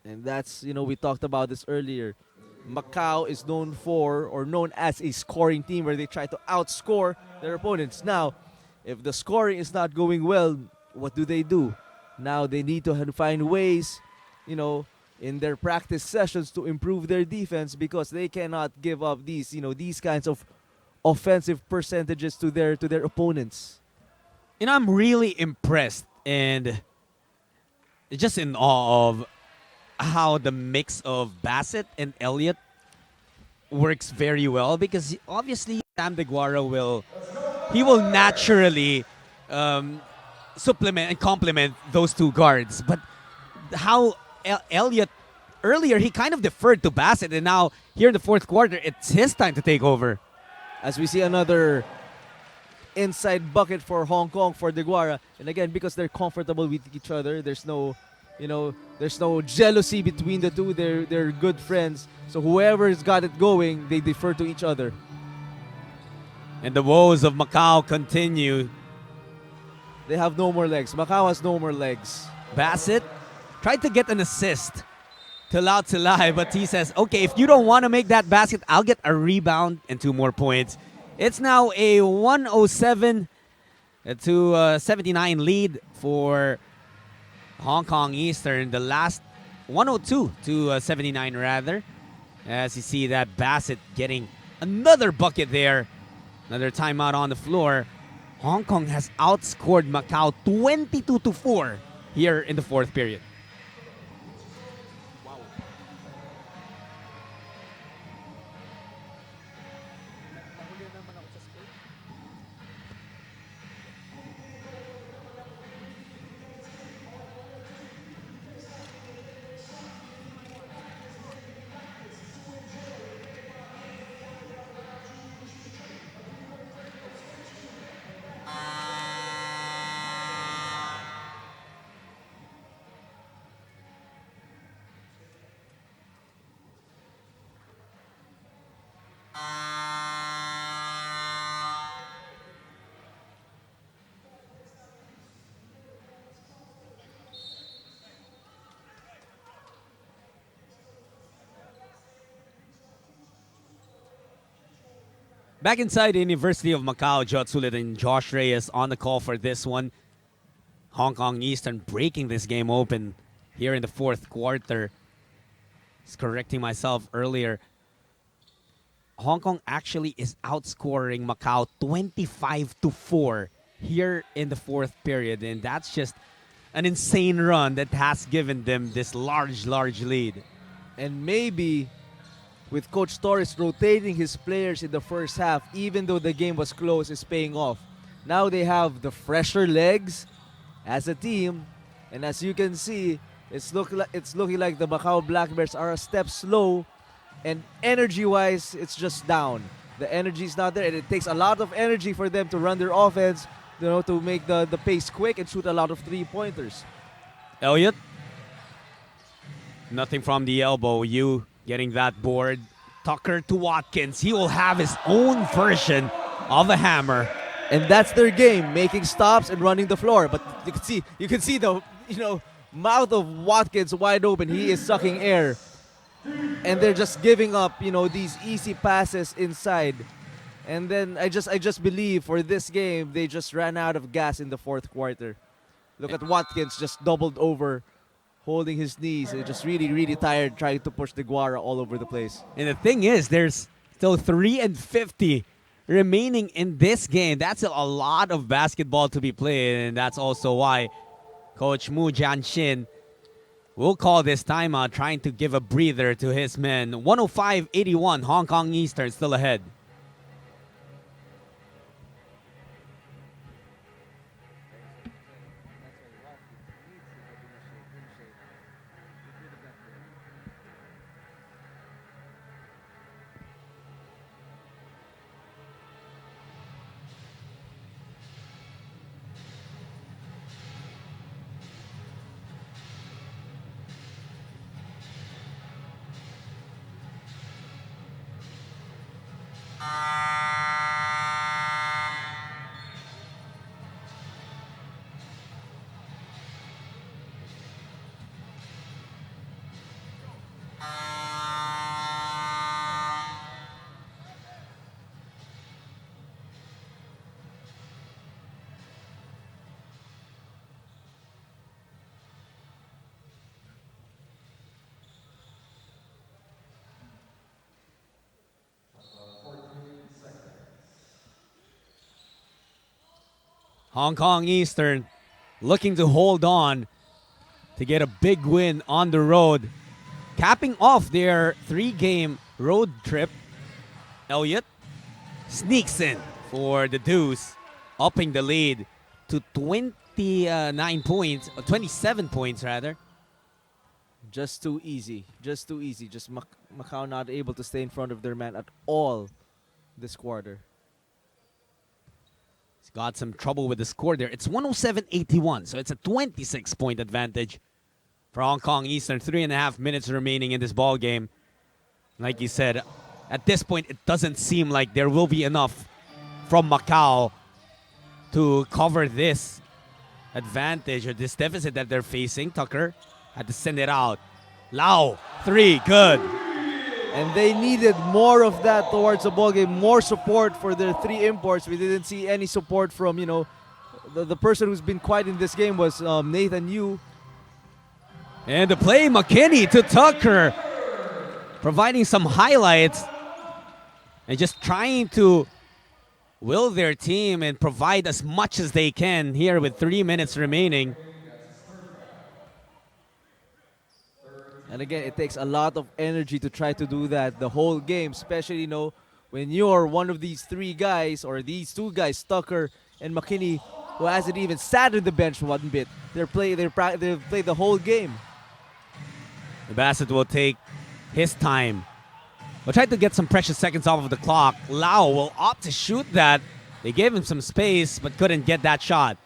And that's, we talked about this earlier. Macau is known as a scoring team where they try to outscore their opponents. Now, if the scoring is not going well, what do? Now they need to find ways, in their practice sessions to improve their defense, because they cannot give up these kinds of offensive percentages to their opponents. And I'm really impressed and just in awe of how the mix of Bassett and Elliot works very well, because obviously Sam DeGuara will naturally supplement and complement those two guards. But how Elliot earlier, he kind of deferred to Bassett, and now here in the fourth quarter, it's his time to take over. As we see another inside bucket for Hong Kong for DeGuara, and again, because they're comfortable with each other, there's no jealousy between the two. They're good friends. So whoever's got it going, they defer to each other. And the woes of Macau continue. They have no more legs. Macau has no more legs. Bassett tried to get an assist to Lau Tsilai, but he says, okay, if you don't want to make that basket, I'll get a rebound and 2 more points. It's now a 107 to 79 lead for Hong Kong Eastern. The last 102 to 79 rather. As you see that Bassett getting another bucket there. Another timeout on the floor. Hong Kong has outscored Macau 22 to 4 here in the fourth period. Back inside the University of Macau, Jot Sulit and Josh Reyes on the call for this one. Hong Kong Eastern breaking this game open here in the fourth quarter. Just correcting myself earlier. Hong Kong actually is outscoring Macau 25 to 4 here in the fourth period. And that's just an insane run that has given them this large lead. And maybe with Coach Torres rotating his players in the first half, even though the game was close, is paying off. Now they have the fresher legs as a team, and as you can see, it's looking like the Macau Black Bears are a step slow, and energy-wise, it's just down. The energy is not there, and it takes a lot of energy for them to run their offense, to make the pace quick and shoot a lot of three-pointers. Elliot, nothing from the elbow. You getting that board. Tucker to Watkins. He will have his own version of a hammer. And that's their game, making stops and running the floor. But you can see the mouth of Watkins wide open. He is sucking air. And they're just giving up, these easy passes inside. And then I just believe for this game, they just ran out of gas in the fourth quarter. Look at Watkins just doubled over, holding his knees. He's just really tired trying to push DeGuara all over the place. And the thing is, there's still 3:50 remaining in this game. That's a lot of basketball to be played, and that's also why Coach Mu Jianshin will call this timeout, trying to give a breather to his men. 105-81, Hong Kong Eastern still ahead. Hong Kong Eastern looking to hold on to get a big win on the road. Capping off their 3-game road trip, Elliot sneaks in for the deuce, upping the lead to 29 points, or 27 points rather. Just too easy. Just too easy. Just Macau not able to stay in front of their man at all this quarter. He's got some trouble with the score there. It's 107-81, so it's a 26-point advantage for Hong Kong Eastern. 3.5 minutes remaining in this ball game. Like you said, at this point, it doesn't seem like there will be enough from Macau to cover this advantage or this deficit that they're facing. Tucker had to send it out. Lau, 3, good. And they needed more of that towards the ball game, more support for their 3 imports. We didn't see any support from, the person who's been quiet in this game was Nathan Yu. And the play, McKinney to Tucker, providing some highlights and just trying to will their team and provide as much as they can here with 3 minutes remaining. And again, it takes a lot of energy to try to do that the whole game, especially, when you're one of these 3 guys or these 2 guys, Tucker and McKinney, who hasn't even sat on the bench one bit. They've played the whole game. Bassett will take his time. We'll try to get some precious seconds off of the clock. Lau will opt to shoot that. They gave him some space, but couldn't get that shot.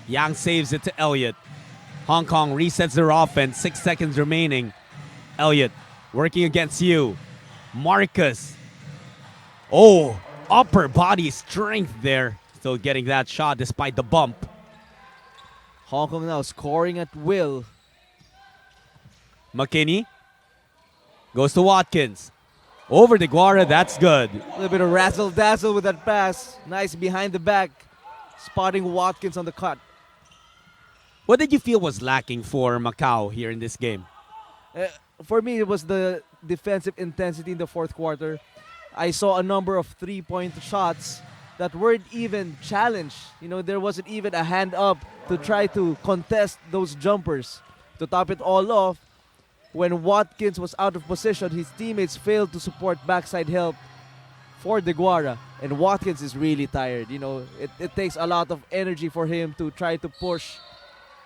Yang saves it to Elliot. Hong Kong resets their offense. 6 seconds remaining. Elliot working against you. Marcus. Oh, upper body strength there. Still getting that shot despite the bump. Hong Kong now scoring at will. McKinney goes to Watkins. Over to Guara, that's good. A little bit of razzle-dazzle with that pass. Nice behind the back. Spotting Watkins on the cut. What did you feel was lacking for Macau here in this game? For me, it was the defensive intensity in the fourth quarter. I saw a number of 3-point shots that weren't even challenged. There wasn't even a hand up to try to contest those jumpers. To top it all off, when Watkins was out of position, his teammates failed to support backside help for Deguara. And Watkins is really tired. It takes a lot of energy for him to try to push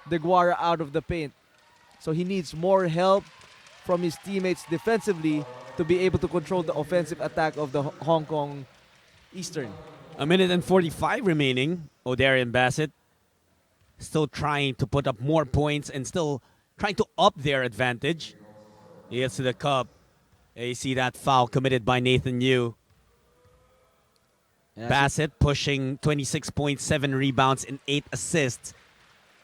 Deguara out of the paint. So he needs more help from his teammates defensively to be able to control the offensive attack of the Hong Kong Eastern. 1 minute and 45 remaining. O'Darian Bassett still trying to put up more points and still trying to up their advantage. He gets to the cup. You see that foul committed by Nathan Yu. Bassett pushing 26.7 rebounds and 8 assists.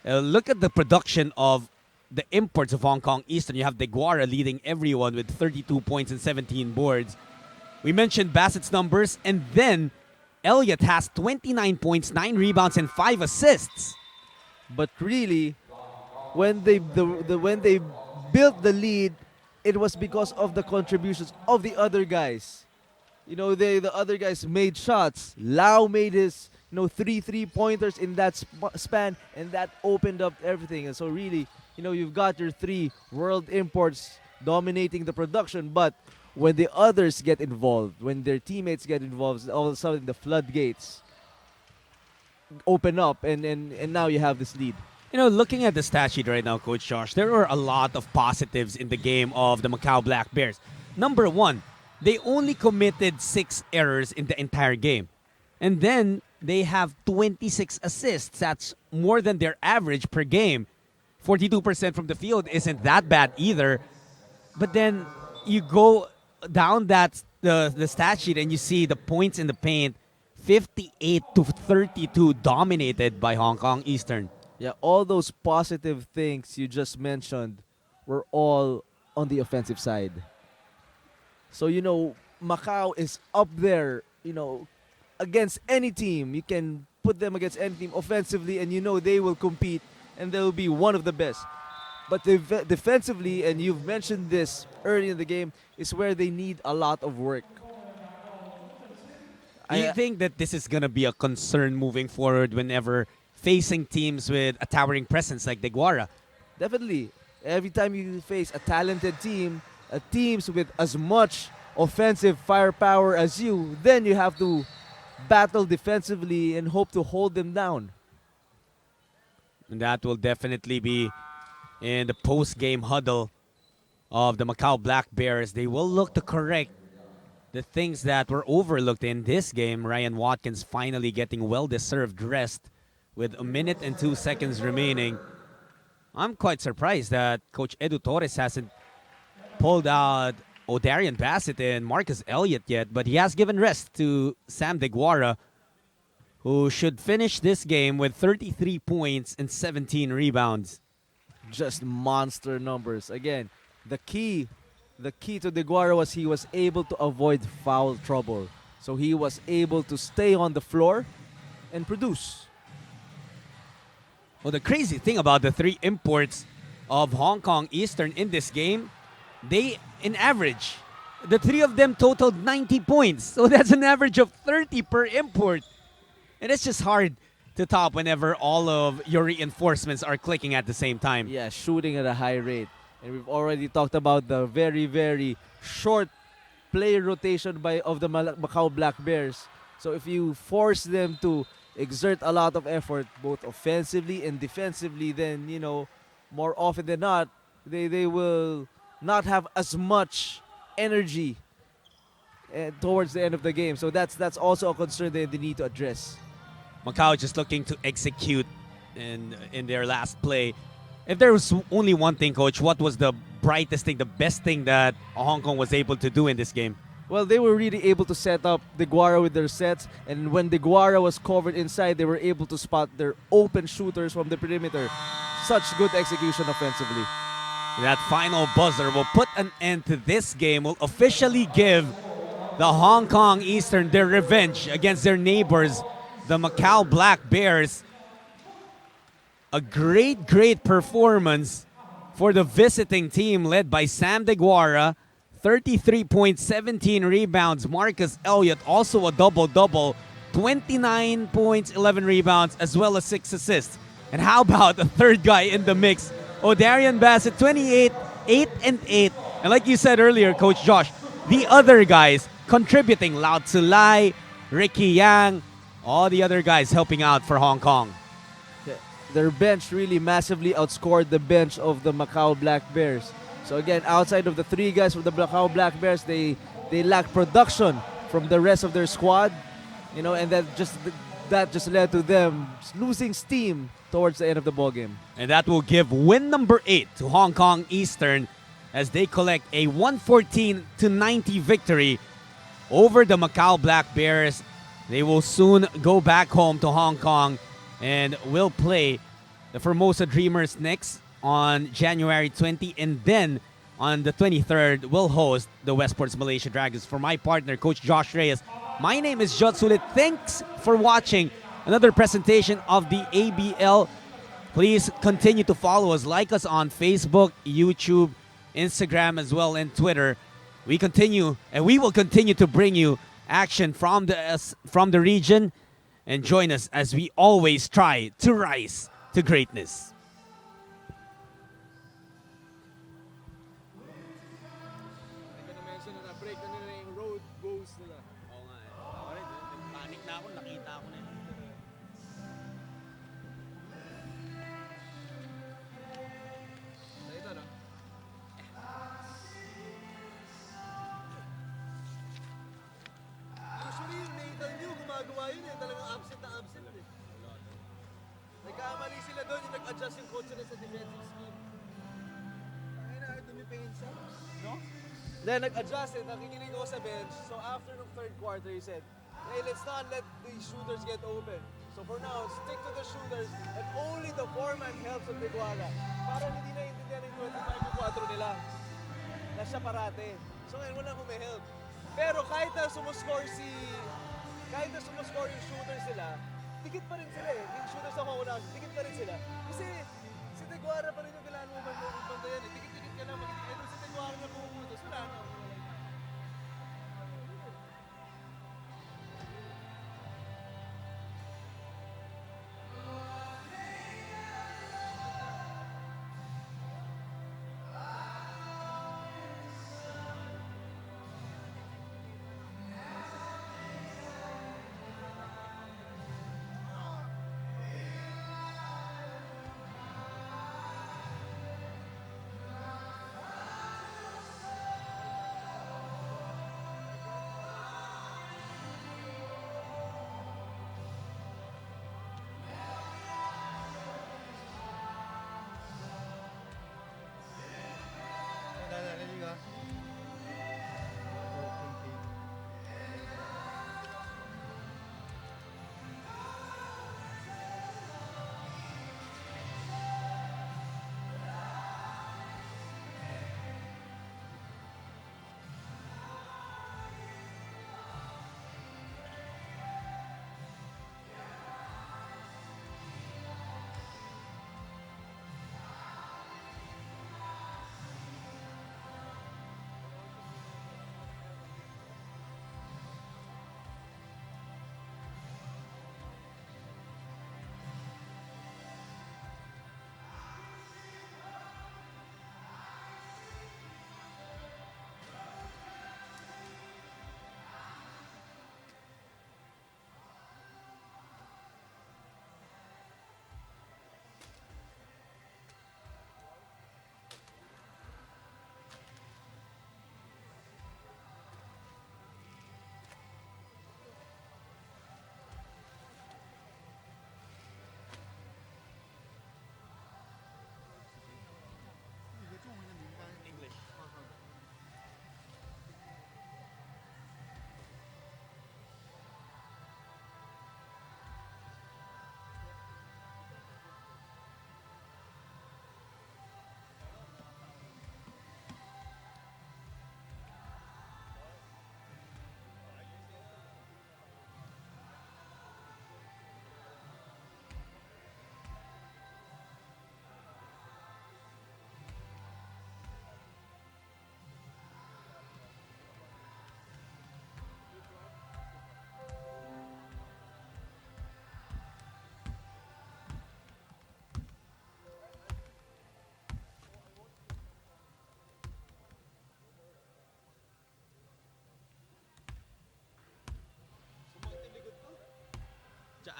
Look at the production of the imports of Hong Kong Eastern. You have Deguara leading everyone with 32 points and 17 boards. We mentioned Bassett's numbers, and then Elliot has 29 points, 9 rebounds, and 5 assists. But really, when they built the lead, it was because of the contributions of the other guys. The other guys made shots. Lau made his 3-3-pointers in that span, and that opened up everything. And so really, you've got your 3 world imports dominating the production, but when the others get involved, when their teammates get involved, all of a sudden the floodgates open up, and now you have this lead. Looking at the stat sheet right now, Coach Josh, there are a lot of positives in the game of the Macau Black Bears. Number 1, they only committed 6 errors in the entire game. And then they have 26 assists. That's more than their average per game. 42% from the field isn't that bad either. But then you go down the stat sheet and you see the points in the paint, 58-32 dominated by Hong Kong Eastern. Yeah, all those positive things you just mentioned were all on the offensive side. So, Macau is up there, against any team. You can put them against any team offensively, and they will compete, and they will be one of the best. But defensively, and you've mentioned this early in the game, is where they need a lot of work. Do you think that this is going to be a concern moving forward whenever facing teams with a towering presence like Deguara. Definitely. Every time you face a talented team, teams with as much offensive firepower as you, then you have to battle defensively and hope to hold them down. And that will definitely be in the post-game huddle of the Macau Black Bears. They will look to correct the things that were overlooked in this game. Ryan Watkins finally getting well-deserved rest with 1 minute and 2 seconds remaining. I'm quite surprised that Coach Edu Torres hasn't pulled out O'Darian Bassett and Marcus Elliot yet, but he has given rest to Sam Deguara, who should finish this game with 33 points and 17 rebounds. Just monster numbers. Again, the key to Deguara was he was able to avoid foul trouble. So he was able to stay on the floor and produce. Well, the crazy thing about the 3 imports of Hong Kong Eastern in this game, they, in average, the 3 of them totaled 90 points. So that's an average of 30 per import. And it's just hard to top whenever all of your reinforcements are clicking at the same time. Yeah, shooting at a high rate. And we've already talked about the very, very short player rotation of the Macau Black Bears. So if you force them to exert a lot of effort, both offensively and defensively, then, more often than not, they will not have as much energy towards the end of the game. So that's also a concern that they need to address. Macau just looking to execute in their last play. If there was only one thing, Coach, what was the brightest thing, the best thing that Hong Kong was able to do in this game? Well, they were really able to set up Deguara with their sets, and when Deguara was covered inside, they were able to spot their open shooters from the perimeter. Such good execution offensively. That final buzzer will put an end to this game, will officially give the Hong Kong Eastern their revenge against their neighbors, the Macau Black Bears. A great, great performance for the visiting team led by Sam Deguara. 33 points, 17 rebounds. Marcus Elliot also a double-double. 29 points, 11 rebounds, as well as 6 assists. And how about the third guy in the mix? O'Darian Bassett, 28, 8 and 8. And like you said earlier, Coach Josh, the other guys contributing. Lao Tsulai, Ricky Yang, all the other guys helping out for Hong Kong. Their bench really massively outscored the bench of the Macau Black Bears. So again, outside of the 3 guys from the Macau Black Bears, they lack production from the rest of their squad, and that just led to them losing steam towards the end of the ballgame. And that will give win number 8 to Hong Kong Eastern as they collect a 114-90 victory over the Macau Black Bears. They will soon go back home to Hong Kong and will play the Formosa Dreamers next on January 20, and then on the 23rd, we'll host the Westports Malaysia Dragons. For my partner, Coach Josh Reyes, my name is Jot Sulit. Thanks for watching another presentation of the ABL. Please continue to follow us, like us on Facebook, YouTube, Instagram, as well, and Twitter. We continue, and we will continue to bring you action from the region, and join us as we always try to rise to greatness. Nagkamali sila doon, yung nag-adjust yung coach nila sa defensive scheme. Ay na, dumipingin siya. No? Then nag-adjust it, nakikinig ako sa bench. So after the 3rd quarter, he said, hey, let's not let the shooters get open. So for now, stick to the shooters and only the foreman helps of Deguara. Para hindi naiintindihan yung 25-4 nila na siya parate. So ngayon, walang humihelp. Pero kahit na sumuscore yung shooters nila, dikit pa rin sila eh. Yung shooters na mauna, dikit pa rin sila. Kasi si Deguara pa rin yung kailangan mo bandayan eh. Dikit-dikit ka lang, magiging si Deguara na pumuputos. Wala na.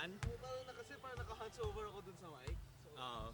naman. Parang kasi parang naka-hands over ako dun sa mic. So, Oo.